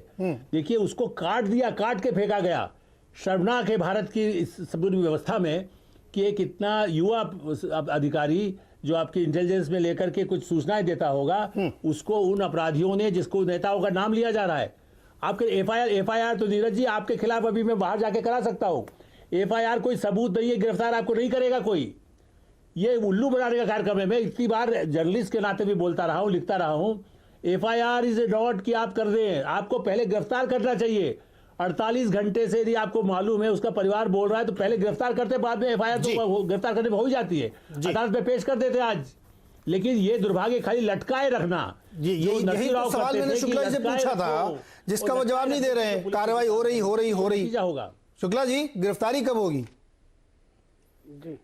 देखिए उसको काट दिया, काट के फेंका गया। शर्मनाक है भारत की इस पूरी व्यवस्था में कि एक इतना युवा अधिकारी जो आपकी इंटेलिजेंस में लेकर के कुछ सूचनाएं देता होगा, उसको उन अपराधियों ने, जिसको नेताओं का नाम लिया जा रहा है, आपके एफआईआर तो नीरज जी आपके खिलाफ अभी मैं बाहर जाके करा सकता हूँ। एफआईआर कोई सबूत नहीं है, गिरफ्तार आपको नहीं करेगा कोई। ये उल्लू बनाने का कार्यक्रम है। मैं इतनी बार जर्नलिस्ट के नाते भी बोलता रहा हूँ, लिखता रहा हूँ, एफआईआर इज ए नॉट कि आप कर दें, आपको पहले गिरफ्तार करना चाहिए। 48 घंटे से यदि आपको मालूम है उसका परिवार बोल रहा है तो पहले गिरफ्तार करते, बाद में एफआईआर तो गिरफ्तार करने में हो ही जाती है, अदालत में पेश कर देते आज। लेकिन ये दुर्भाग्य खाली लटकाए रखना, यही तो सवाल मैंने शुक्ला जी से पूछा था, जिसका वो जवाब नहीं दे रहे हैं। कार्रवाई हो रही क्या होगा? शुक्ला जी, गिरफ्तारी कब होगी? जी,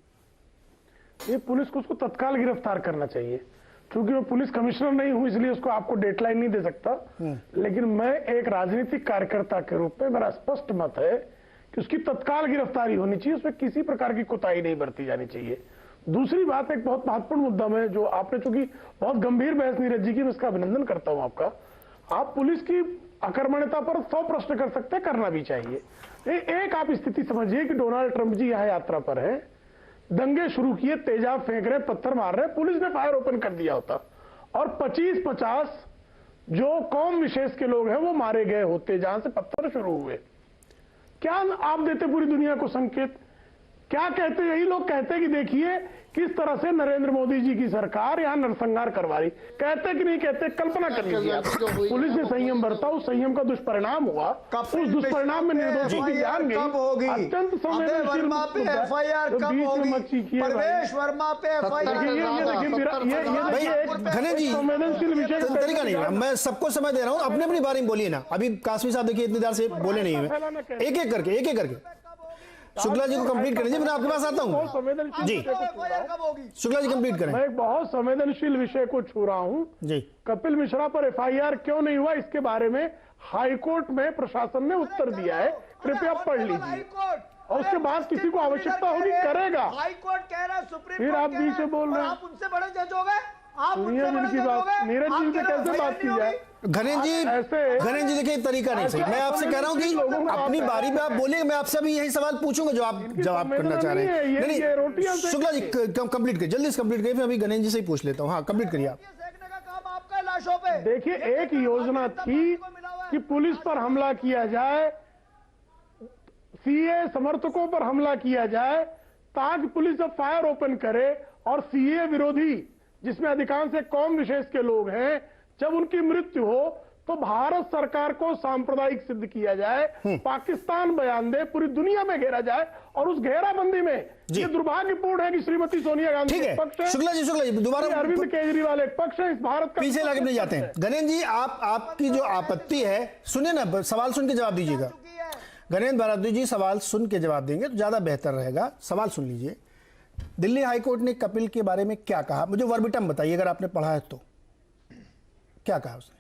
ये पुलिस को उसको तत्काल गिरफ्तार करना चाहिए। क्योंकि मैं पुलिस कमिश्नर नहीं हूं इसलिए उसको आपको डेडलाइन नहीं दे सकता, लेकिन मैं एक राजनीतिक कार्यकर्ता के रूप में मेरा स्पष्ट मत है कि उसकी तत्काल गिरफ्तारी होनी चाहिए, उसमें किसी प्रकार की कोताही नहीं बरती जानी चाहिए। दूसरी बात, एक बहुत महत्वपूर्ण मुद्दा में जो आपने, चूंकि बहुत गंभीर बहस नीरज जी की, मैं इसका अभिनंदन करता हूं आपका। आप पुलिस की अकर्मण्यता पर 100 प्रश्न कर सकते हैं, करना भी चाहिए। एक आप स्थिति समझिए कि डोनाल्ड ट्रंप जी यहाँ यात्रा पर है, दंगे शुरू किए, तेजाब फेंक रहे, पत्थर मार रहे, पुलिस ने फायर ओपन कर दिया होता और 25-50 जो कौम विशेष के लोग हैं वो मारे गए होते, जहां से पत्थर शुरू हुए। क्या आप देते पूरी दुनिया को संकेत? क्या कहते? यही लोग कहते हैं कि देखिए किस तरह से नरेंद्र मोदी जी की सरकार यहां नरसंहार करवा रही। कहते कि नहीं कहते? कल्पना कर लीजिए, पुलिस ने संयम बरता, उस संयम का दुष्परिणाम हुआ, उस दुष्परिणाम में निर्दोषों की जान गई। अत्यंत संवेदनशील एफआईआर कब होगी? परवेश वर्मा पे एफआईआर। संवेदनशील विषय तरीका नहीं है। मैं सबको समय दे रहा हूँ, अपनी अपनी बारे में बोलिए ना। अभी कासमी साहब देखिए इतनी देर से बोले नहीं है, एक एक करके शुक्ला जी को कंप्लीट करें जी, मैं आपके पास आता हूँ जी। शुक्ला जी कंप्लीट करें। मैं एक बहुत संवेदनशील विषय को छू रहा हूँ जी। कपिल मिश्रा पर एफआईआर क्यों नहीं हुआ, इसके बारे में हाईकोर्ट में प्रशासन ने उत्तर दिया है, कृपया पढ़ लीजिए और उसके बाद किसी को आवश्यकता होगी करेगा। हाईकोर्ट कह रहा है, सुप्रीम फिर आप बीच में बोल रहे हैं, आप उनसे बड़े जज हो गए। आप सुनिए जिनकी बात, नीरज जी से कैसे बात की जाए? घनेन जी देखिए तरीका नहीं सही। मैं आपसे कह रहा हूँ कि अपनी बारी पे आप बोलिए, मैं आपसे भी यही सवाल पूछूंगा जो आप जवाब करना चाह रहे हैं। नहीं शुक्ला जी कंप्लीट करिए, जल्दी से कंप्लीट करिए, फिर अभी घनेन जी से ही पूछ लेता हूँ। हाँ कंप्लीट करिए आप। देखिए एक योजना थी कि पुलिस पर हमला किया जाए, सीए समर्थकों पर हमला किया जाए, ताकि पुलिस जब फायर ओपन करे और सीए विरोधी जिसमें अधिकांश कौम विशेष के लोग हैं, जब उनकी मृत्यु हो तो भारत सरकार को सांप्रदायिक सिद्ध किया जाए, पाकिस्तान बयान दे, पूरी दुनिया में घेरा जाए। और उस घेराबंदी में ये दुर्भाग्यपूर्ण है कि श्रीमती सोनिया गांधी एक पक्ष है, शुक्ला जी दोबारा अरविंद केजरीवाल एक पक्ष है, इस भारत का पीछे लाके नहीं जाते हैं। घनेन जी आपकी जो आपत्ति है, सुनिए ना, सवाल सुन के जवाब दीजिएगा। गणेंद्र भारद्वाज जी सवाल सुन के जवाब देंगे तो ज्यादा बेहतर रहेगा। सवाल सुन लीजिए। दिल्ली हाईकोर्ट ने कपिल के बारे में क्या कहा, मुझे वर्बिटम बताइए अगर आपने पढ़ा है तो। क्या कहा उसने?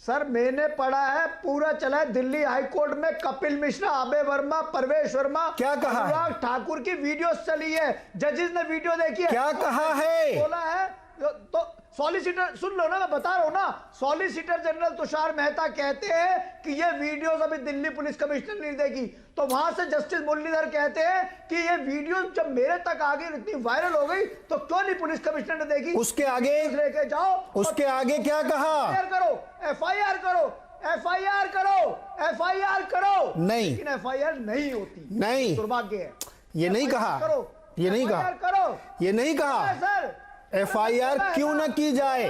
सर मैंने पढ़ा है, पूरा चला है। दिल्ली हाईकोर्ट में कपिल मिश्रा, अभय वर्मा, परवेश वर्मा, क्या कहा? अनुराग ठाकुर की वीडियो चली है, जजेस ने वीडियो देखी है। क्या कहा है? बोला है तो सॉलिसिटर, सुन लो ना, मैं बता रहा हूं ना, सॉलिसिटर जनरल तुषार मेहता कहते हैं कि ये वीडियोस अभी दिल्ली पुलिस कमिश्नर ने देखी। तो वहां से जस्टिस मुरलीधर कहते हैं कि ये वीडियो जब मेरे तक आ गई, इतनी वायरल हो गई, तो क्यों नहीं पुलिस कमिश्नर ने देखी? उसके आगे लेके जाओ, उसके आगे क्या कहा? एफआईआर करो, एफआईआर करो, एफआईआर करो। नहीं, लेकिन एफआईआर नहीं होती, नहीं, दुर्भाग्य है। ये नहीं कहा, ये नहीं कहा, ये नहीं कहा सर। एफआईआर क्यों न की जाए,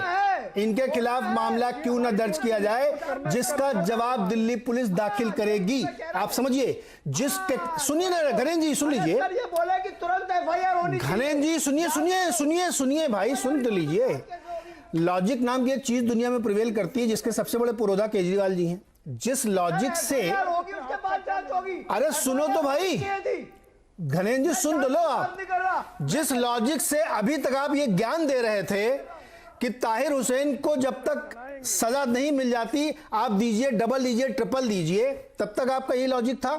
इनके खिलाफ मामला क्यों न दर्ज किया जाए, जिसका जवाब दिल्ली पुलिस दाखिल करेगी। आप समझिए, सुनिए ना घनेन जी, सुन लीजिए। ये बोले कि तुरंत एफआईआर होनी चाहिए। घनेन जी सुनिए सुनिए सुनिए सुनिए भाई, सुन तो लीजिए। लॉजिक नाम की एक चीज दुनिया में प्रिवेल करती है, जिसके सबसे बड़े पुरोधा केजरीवाल जी हैं। जिस लॉजिक से, अरे सुनो तो भाई घनेन जी, सुन तो लो आप। जिस लॉजिक से अभी तक आप ये ज्ञान दे रहे थे कि ताहिर हुसैन को जब तक सजा नहीं मिल जाती आप दीजिए, डबल दीजिए, ट्रिपल दीजिए, तब तक आपका ये लॉजिक था।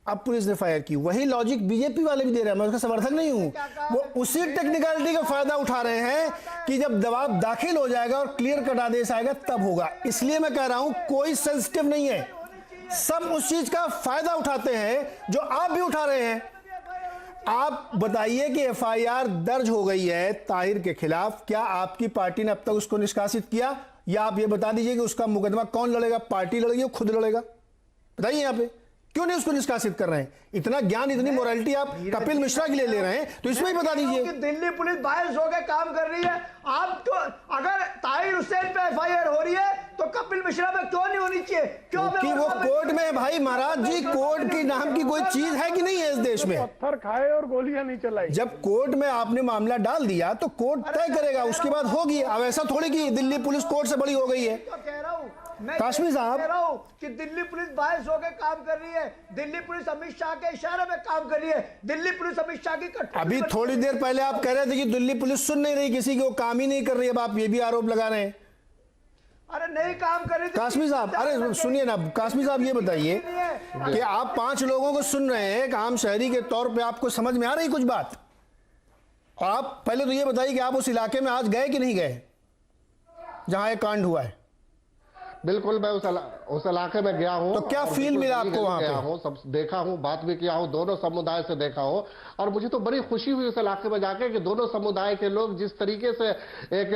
अब पुलिस ने फायर की, वही लॉजिक बीजेपी वाले भी दे रहे हैं, मैं उसका समर्थक नहीं हूं। वो उसी टेक्निकलिटी का फायदा उठा रहे हैं कि जब दबाव दाखिल हो जाएगा और क्लियर कट आदेश आएगा तब होगा। इसलिए मैं कह रहा हूं कोई सेंसिटिव नहीं है, सब उस चीज का फायदा उठाते हैं जो आप भी उठा रहे हैं। आप बताइए कि एफआईआर दर्ज हो गई है ताहिर के खिलाफ, क्या आपकी पार्टी ने अब तक उसको निष्कासित किया? या आप ये बता दीजिए कि उसका मुकदमा कौन लड़ेगा, पार्टी लड़ेगी, खुद लड़ेगा? बताइए यहाँ पे क्यों नहीं उसको निष्कासित कर रहे हैं? इतना ज्ञान, इतनी मोरालिटी आप कपिल मिश्रा के लिए ले रहे हैं, तो इसमें ही बता दीजिए कि दिल्ली पुलिस बायस होकर काम कर रही है। आप तो अगर ताहिर हुसैन पे एफआईआर हो रही है तो कपिल मिश्रा पे क्यों नहीं होनी चाहिए? क्यों? कि वो कोर्ट में है भाई महाराज जी, कोर्ट की नाम की कोई चीज है कि नहीं है इस देश में? पत्थर खाए और गोलियां नहीं चलाई। जब कोर्ट में आपने मामला डाल दिया तो कोर्ट तय करेगा, उसके बाद होगी। अब ऐसा थोड़ी कि दिल्ली पुलिस कोर्ट से बड़ी हो गई है। काश्मी साहब कह रहा हूं कि दिल्ली पुलिस बायस होकर काम कर रही है, दिल्ली पुलिस अमित शाह के इशारे में काम कर रही है, दिल्ली पुलिस अमित शाह की अभी थोड़ी देर पहले आप कह रहे थे कि दिल्ली पुलिस सुन नहीं रही किसी को, काम ही नहीं कर रही है। अब आप ये भी आरोप लगा रहे हैं। अरे नहीं काम कर रही काश्मी साहब, अरे सुनिए ना काश्मी साहब, ये बताइए कि आप 5 लोगों को सुन रहे हैं, एक आम शहरी के तौर पे आपको समझ में आ रही कुछ बात? और आप पहले तो ये बताइए कि आप उस इलाके में आज गए कि नहीं गए जहां ये कांड हुआ है? बिल्कुल मैं उस इलाके में गया हूँ। तो क्या फील मिला आपको वहां पे? गया हूँ, सब देखा हूँ, बात भी किया हूँ, दोनों समुदाय से देखा हूँ, और मुझे तो बड़ी खुशी हुई उस इलाके में जाके कि दोनों समुदाय के लोग जिस तरीके से एक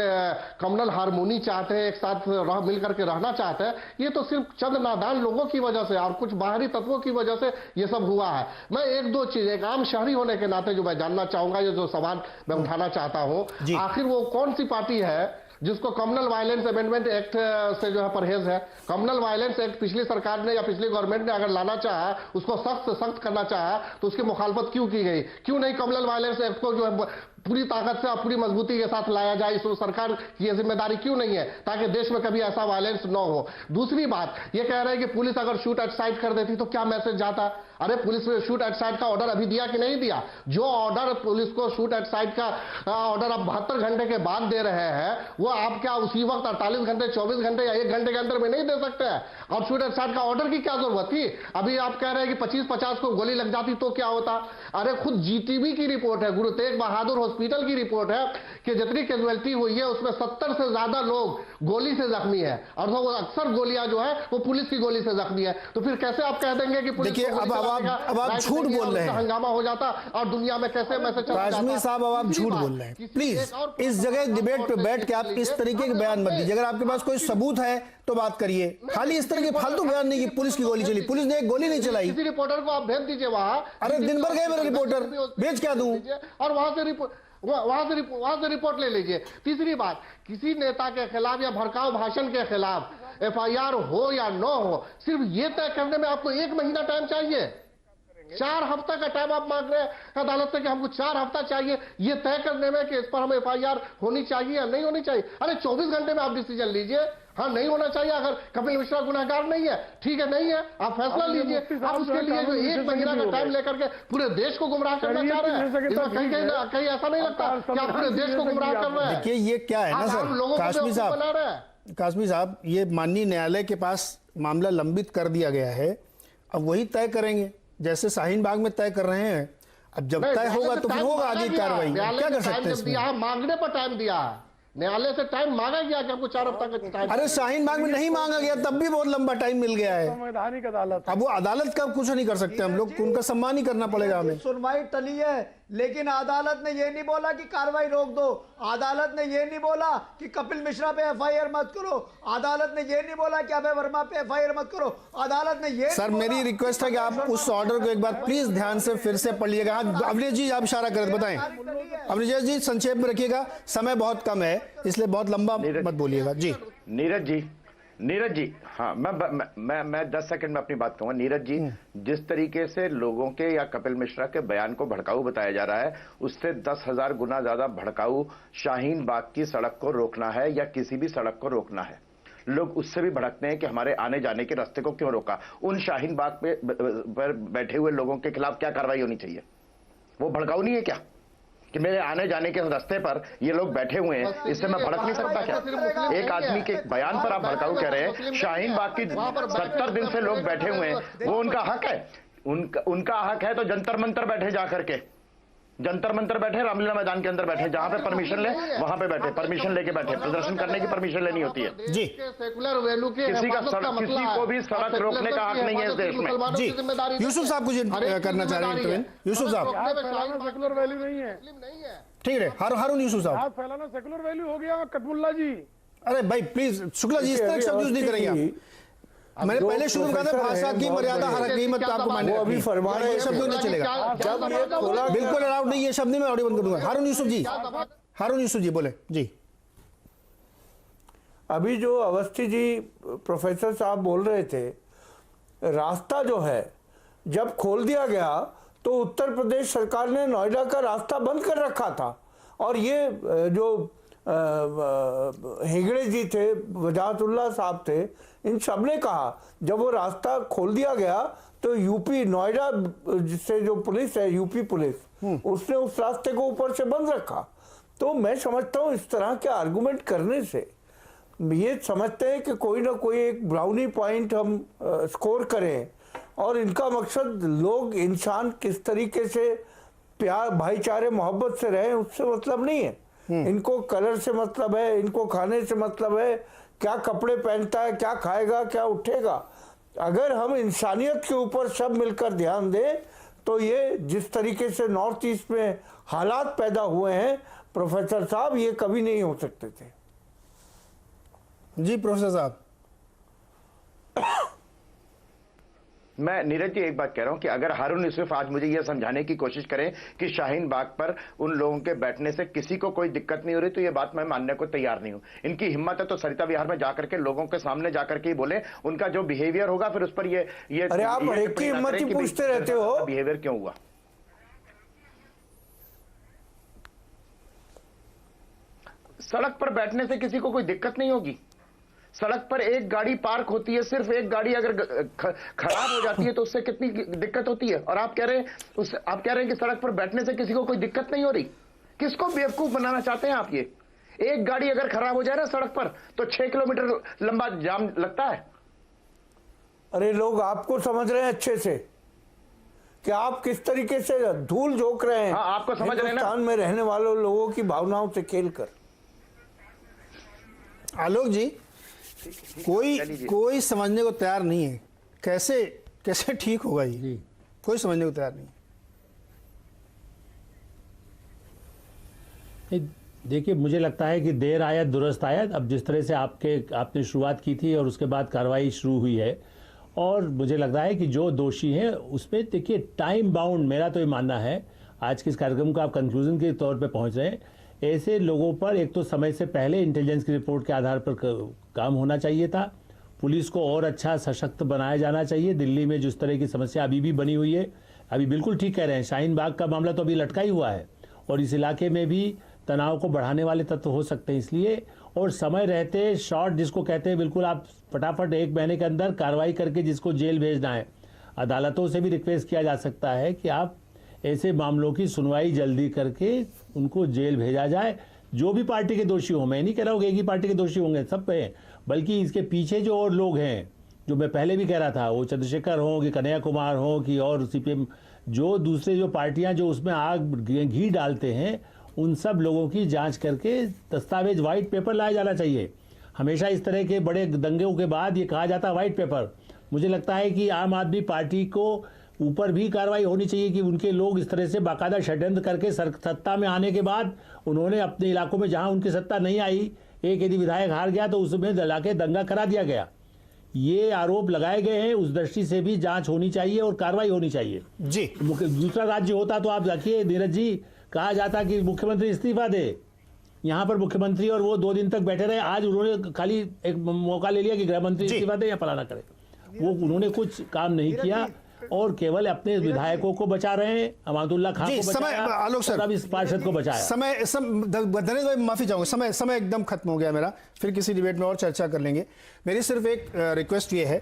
कम्युनल हार्मोनी चाहते हैं, एक साथ मिल करके रहना चाहते हैं, ये तो सिर्फ चंद नादान लोगों की वजह से और कुछ बाहरी तत्वों की वजह से ये सब हुआ है। मैं एक दो चीज, एक आम शहरी होने के नाते जो मैं जानना चाहूंगा, ये जो सवाल मैं उठाना चाहता हूँ, आखिर वो कौन सी पार्टी है जिसको कम्युनल वायलेंस अमेंडमेंट एक्ट से जो है परहेज है? कम्युनल वायलेंस एक्ट पिछली सरकार ने या पिछली गवर्नमेंट ने अगर लाना चाहा, उसको सख्त से सख्त करना चाहा, तो उसकी मुखालफत क्यों की गई? क्यों नहीं कम्युनल वायलेंस एक्ट को जो है पूरी ताकत से और पूरी मजबूती के साथ लाया जाए? इस सरकार की यह जिम्मेदारी क्यों नहीं है ताकि देश में कभी ऐसा वायलेंस न हो? दूसरी बात, ये कह रहे हैं कि पुलिस अगर शूट एट साइट कर देती तो क्या मैसेज जाता? अरे पुलिस ने शूट एट साइट का ऑर्डर अभी दिया कि नहीं दिया? जो ऑर्डर पुलिस को शूट एट साइट का ऑर्डर आप 72 घंटे के बाद दे रहे हैं, वो आप क्या उसी वक्त 48 घंटे, 24 घंटे या 1 घंटे के अंदर में नहीं दे सकते हैं? और शूट एट साइट का ऑर्डर की क्या जरूरत थी? अभी आप कह रहे हैं कि 25-50 को गोली लग जाती तो क्या होता? अरे खुद जीटीबी की रिपोर्ट है, गुरु तेग बहादुर हॉस्पिटल की रिपोर्ट है कि जितनी कैजुअलिटी हुई है उसमें 70 से ज्यादा लोग गोली से जख्मी है, और वो अक्सर गोलियां जो है वो पुलिस की गोली से जख्मी है। तो फिर कैसे आप कह देंगे कि पुलिस? देखिए अब आप झूठ बोल रहे हैं, हंगामा हो जाता और दुनिया में कैसे मैसेज चला जाता? काश्मीर साहब अब आप झूठ बोल रहे हैं। प्लीज इस जगह डिबेट पे बैठ के आप इस तरीके के बयान मत दीजिए। अगर आपके पास कोई सबूत है तो बात करिए, खाली इस तरह के फालतू बयान नहीं कि पुलिस की गोली चली। पुलिस ने एक गोली नहीं चलाई। किसी रिपोर्टर को आप भेज दीजिए वहां। अरे दिन भर गए मेरे रिपोर्टर, भेज क्या दूं? और वहां से रिपोर्ट ले लीजिए। तीसरी बात, किसी नेता के खिलाफ या भड़काऊ भाषण के खिलाफ एफआईआर हो या न हो, सिर्फ ये तय करने में आपको 1 महीना टाइम चाहिए। 4 हफ्ता का टाइम आप मांग रहे हैं अदालत से कि हमको 4 हफ्ता चाहिए ये तय करने में कि इस पर हम एफआईआर होनी चाहिए या नहीं होनी चाहिए। अरे 24 घंटे में आप डिसीजन लीजिए। हाँ, नहीं होना चाहिए। अगर कपिल मिश्रा गुनहगार नहीं है, ठीक है, नहीं है, आप फैसला लीजिए। आप उसके लिए जो 1 महीना का टाइम लेकर के पूरे देश को गुमराह करना चाह रहे हैं, कहीं ऐसा नहीं लगता कि आप पूरे देश को गुमराह कर रहे हैं? देखिए ये क्या है ना सर, काश्मीर साहब, ये माननीय न्यायालय के पास मामला लंबित कर दिया गया है। अब वही तय करेंगे जैसे शाहीन बाग में तय कर रहे हैं। अब जब तय होगा तो फिर होगा आगे कार्रवाई। क्या कर सकते हैं इसमें? मांगने पर टाइम दिया, न्यायालय से टाइम मांगा गया कि हमको 4 हफ्ता का टाइम। अरे शाहीन बाग में नहीं मांगा गया, तब भी बहुत लंबा टाइम मिल गया है। संवैधानिक अदालत, अब वो अदालत का कुछ नहीं कर सकते हम लोग, उनका सम्मान ही करना पड़ेगा हमें। सुनवाई टली है, लेकिन अदालत ने ये नहीं बोला कि कार्रवाई रोक दो। अदालत ने ये नहीं बोला कि कपिल मिश्रा पे एफआईआर मत करो। अदालत ने ये नहीं बोला कि अभय वर्मा पे एफआईआर मत करो। अदालत ने ये सर, मेरी रिक्वेस्ट है कि आप उस ऑर्डर को एक बार प्लीज ध्यान से फिर से पढ़िएगा। अवनीश जी आप इशारा करें, बताएं। अवनीश जी संक्षेप में रखिएगा, समय बहुत कम है, इसलिए बहुत लंबा मत बोलिएगा। जी नीरज जी, हाँ, मैं 10 सेकंड में अपनी बात कहूंगा। नीरज जी, जिस तरीके से लोगों के या कपिल मिश्रा के बयान को भड़काऊ बताया जा रहा है, उससे 10,000 गुना ज्यादा भड़काऊ शाहीन बाग की सड़क को रोकना है या किसी भी सड़क को रोकना है। लोग उससे भी भड़कते हैं कि हमारे आने जाने के रास्ते को क्यों रोका। उन शाहीन बाग पर बैठे हुए लोगों के खिलाफ क्या कार्रवाई होनी चाहिए? वो भड़काऊ नहीं है क्या कि मेरे आने जाने के रास्ते पर ये लोग बैठे हुए हैं? इससे मैं भड़क नहीं सकता क्या? एक आदमी के बयान पर आप भड़काऊ कह रहे हैं। शाहीन बाग की 70 दिन से लोग बैठे हुए हैं, वो उनका हक है। उनका हक है तो जंतर मंतर बैठे, जाकर के जंतर मंतर बैठे, रामलीला मैदान के अंदर बैठे, जहां पे परमिशन ले वहां पे बैठे, परमिशन लेके बैठे। प्रदर्शन करने की परमिशन लेनी होती है जी। सेकुलर वैल्यू के किसी को भी सड़क रोकने का हक नहीं है इस देश में। जी, यूसुफ साहब कुछ करना चाह रहे हैं। यूसुफ साहब, सेकुलर वैल्यू नहीं है, ठीक है। हारून यूसुफ साहब, हाथ फैलाना सेकुलर वैल्यू हो गया। कतमुल्ला जी, अरे भाई प्लीज, शुक्ला जी इस तरह शब्द यूज नहीं करेंगे आप। मैंने पहले शुरू कहा था भाषा की मर्यादा हर कीमत पे आपको माननी है। अभी फरमा रहे हैं, शब्द नहीं चलेगा, जब ये खोला बिल्कुल अलाउड नहीं, ये शब्द मैं ऑडियो बंद कर दूंगा। हारून यूसुफ जी बोले जी। अभी जो अवस्थी जी प्रोफेसर साहब बोल रहे थे, रास्ता जो है जब खोल दिया गया तो उत्तर प्रदेश सरकार ने नोएडा का रास्ता बंद कर रखा था। और ये जो हेगड़े जी थे, वजाहतुल्लाह साहब थे, इन सब ने कहा जब वो रास्ता खोल दिया गया तो यूपी नोएडा से जो पुलिस है, यूपी पुलिस, उसने उस रास्ते को ऊपर से बंद रखा। तो मैं समझता हूँ इस तरह के आर्गुमेंट करने से ये समझते हैं कि कोई ना कोई एक ब्राउनी पॉइंट हम स्कोर करें, और इनका मकसद लोग, इंसान किस तरीके से प्यार, भाईचारे, मोहब्बत से रहें, उससे मतलब नहीं है। इनको कलर से मतलब है, इनको खाने से मतलब है, क्या कपड़े पहनता है, क्या खाएगा, क्या उठेगा। अगर हम इंसानियत के ऊपर सब मिलकर ध्यान दें तो ये जिस तरीके से नॉर्थ ईस्ट में हालात पैदा हुए हैं प्रोफेसर साहब, ये कभी नहीं हो सकते थे। जी प्रोफेसर साहब। मैं नीरज जी एक बात कह रहा हूं कि अगर हारून यूसुफ आज मुझे यह समझाने की कोशिश करें कि शाहीन बाग पर उन लोगों के बैठने से किसी को कोई दिक्कत नहीं हो रही, तो यह बात मैं मानने को तैयार नहीं हूं। इनकी हिम्मत है तो सरिता विहार में जाकर के लोगों के सामने जाकर के ही बोले, उनका जो बिहेवियर होगा फिर उस पर ये अरे आप हरेक की हिम्मत ही पूछते रहते हो, बिहेवियर क्यों हुआ। सड़क पर बैठने से किसी को कोई दिक्कत नहीं होगी। सड़क पर एक गाड़ी पार्क होती है, सिर्फ एक गाड़ी अगर खराब हो जाती है तो उससे कितनी दिक्कत होती है, और आप कह रहे हैं कि सड़क पर बैठने से किसी को कोई दिक्कत नहीं हो रही। किसको बेवकूफ बनाना चाहते हैं आप? ये एक गाड़ी अगर खराब हो जाए ना सड़क पर तो 6 किलोमीटर लंबा जाम लगता है। अरे लोग आपको समझ रहे हैं अच्छे से कि आप किस तरीके से धूल झोंक रहे हैं। हाँ, आपको समझ रहे हैं ना, हिंदुस्तान में रहने वालों लोगों की भावनाओं से खेलकर। आलोक जी, कोई समझने को तैयार नहीं है, कैसे ठीक होगा ये, कोई समझने को तैयार नहीं। देखिए, मुझे लगता है कि देर आया दुरुस्त आया। अब जिस तरह से आपने शुरुआत की थी और उसके बाद कार्रवाई शुरू हुई है, और मुझे लगता है कि जो दोषी हैं उसमें देखिए टाइम बाउंड, मेरा तो ये मानना है, आज के इस कार्यक्रम को आप कंक्लूजन के तौर पे पहुंच रहे हैं, ऐसे लोगों पर एक तो समय से पहले इंटेलिजेंस की रिपोर्ट के आधार पर काम होना चाहिए था। पुलिस को और अच्छा सशक्त बनाया जाना चाहिए। दिल्ली में जिस तरह की समस्या अभी भी बनी हुई है, अभी बिल्कुल ठीक कह रहे हैं, शाहीन बाग का मामला तो अभी लटका ही हुआ है, और इस इलाके में भी तनाव को बढ़ाने वाले तत्व हो सकते हैं। इसलिए और समय रहते शॉर्ट जिसको कहते हैं, बिल्कुल आप फटाफट 1 महीने के अंदर कार्रवाई करके जिसको जेल भेजना है, अदालतों से भी रिक्वेस्ट किया जा सकता है कि आप ऐसे मामलों की सुनवाई जल्दी करके उनको जेल भेजा जाए। जो भी पार्टी के दोषी हों, मैं नहीं कह रहा हूँ कि एक ही पार्टी के दोषी होंगे, सब पे हैं, बल्कि इसके पीछे जो और लोग हैं, जो मैं पहले भी कह रहा था, वो चंद्रशेखर हों कि कन्हैया कुमार हों कि और सीपीएम, जो दूसरे जो पार्टियां जो उसमें आग घी डालते हैं, उन सब लोगों की जांच करके दस्तावेज व्हाइट पेपर लाया जाना चाहिए। हमेशा इस तरह के बड़े दंगों के बाद ये कहा जाता है व्हाइट पेपर। मुझे लगता है कि आम आदमी पार्टी को ऊपर भी कार्रवाई होनी चाहिए कि उनके लोग इस तरह से बाकायदा षड्यंत्र करके सत्ता में आने के बाद उन्होंने अपने इलाकों में जहां उनकी सत्ता नहीं आई, एक यदि विधायक हार गया तो उसमें लाके दंगा करा दिया गया, ये आरोप लगाए गए हैं। उस दृष्टि से भी जांच होनी चाहिए और कार्रवाई होनी चाहिए जी। दूसरा राज्य होता तो आप देखिए नीरज जी, कहा जाता कि मुख्यमंत्री इस्तीफा दे, यहाँ पर मुख्यमंत्री और वो 2 दिन तक बैठे रहे। आज उन्होंने खाली एक मौका ले लिया कि गृह मंत्री इस्तीफा दे या फलाना करे, वो उन्होंने कुछ काम नहीं किया और केवल अपने विधायकों को बचा रहे हैं। अमानुल्लाह खान को बचाया, आलोक सर, अब इस पार्षद को बचाया। धन्यवाद भाई, माफी चाहूंगा, समय एकदम खत्म हो गया मेरा, फिर किसी डिबेट में और चर्चा कर लेंगे। मेरी सिर्फ एक रिक्वेस्ट ये है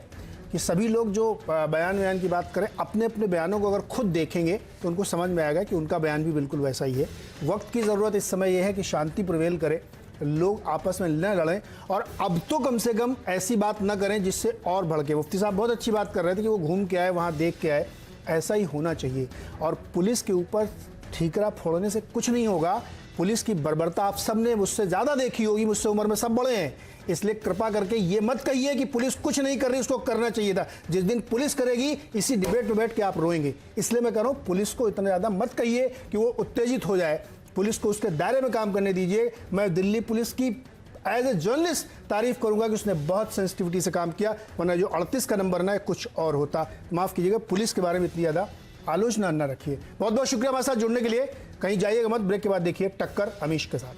कि सभी लोग जो बयान की बात करें, अपने अपने बयानों को अगर खुद देखेंगे तो उनको समझ में आएगा कि उनका बयान भी बिल्कुल वैसा ही है। वक्त की ज़रूरत इस समय यह है कि शांति प्रिवेल करे, लोग आपस में न लड़ें, और अब तो कम से कम ऐसी बात न करें जिससे और भड़के। मुफ्ती साहब बहुत अच्छी बात कर रहे थे कि वो घूम के आए, वहाँ देख के आए, ऐसा ही होना चाहिए। और पुलिस के ऊपर ठीकरा फोड़ने से कुछ नहीं होगा। पुलिस की बर्बरता आप सब ने मुझसे ज़्यादा देखी होगी, मुझसे उम्र में सब बड़े हैं, इसलिए कृपा करके ये मत कहिए कि पुलिस कुछ नहीं कर रही, उसको करना चाहिए था। जिस दिन पुलिस करेगी इसी डिबेट में बैठ के आप रोएंगे। इसलिए मैं कह रहा हूँ पुलिस को इतना ज़्यादा मत कहिए कि वो उत्तेजित हो जाए, पुलिस को उसके दायरे में काम करने दीजिए। मैं दिल्ली पुलिस की एज ए जर्नलिस्ट तारीफ करूंगा कि उसने बहुत सेंसिटिविटी से काम किया, वरना जो 38 का नंबर ना कुछ और होता। माफ़ कीजिएगा, पुलिस के बारे में इतनी ज़्यादा आलोचना न रखिए। बहुत बहुत शुक्रिया हमारे साथ जुड़ने के लिए। कहीं जाइएगा मत, ब्रेक के बाद देखिए टक्कर अमीश के साथ।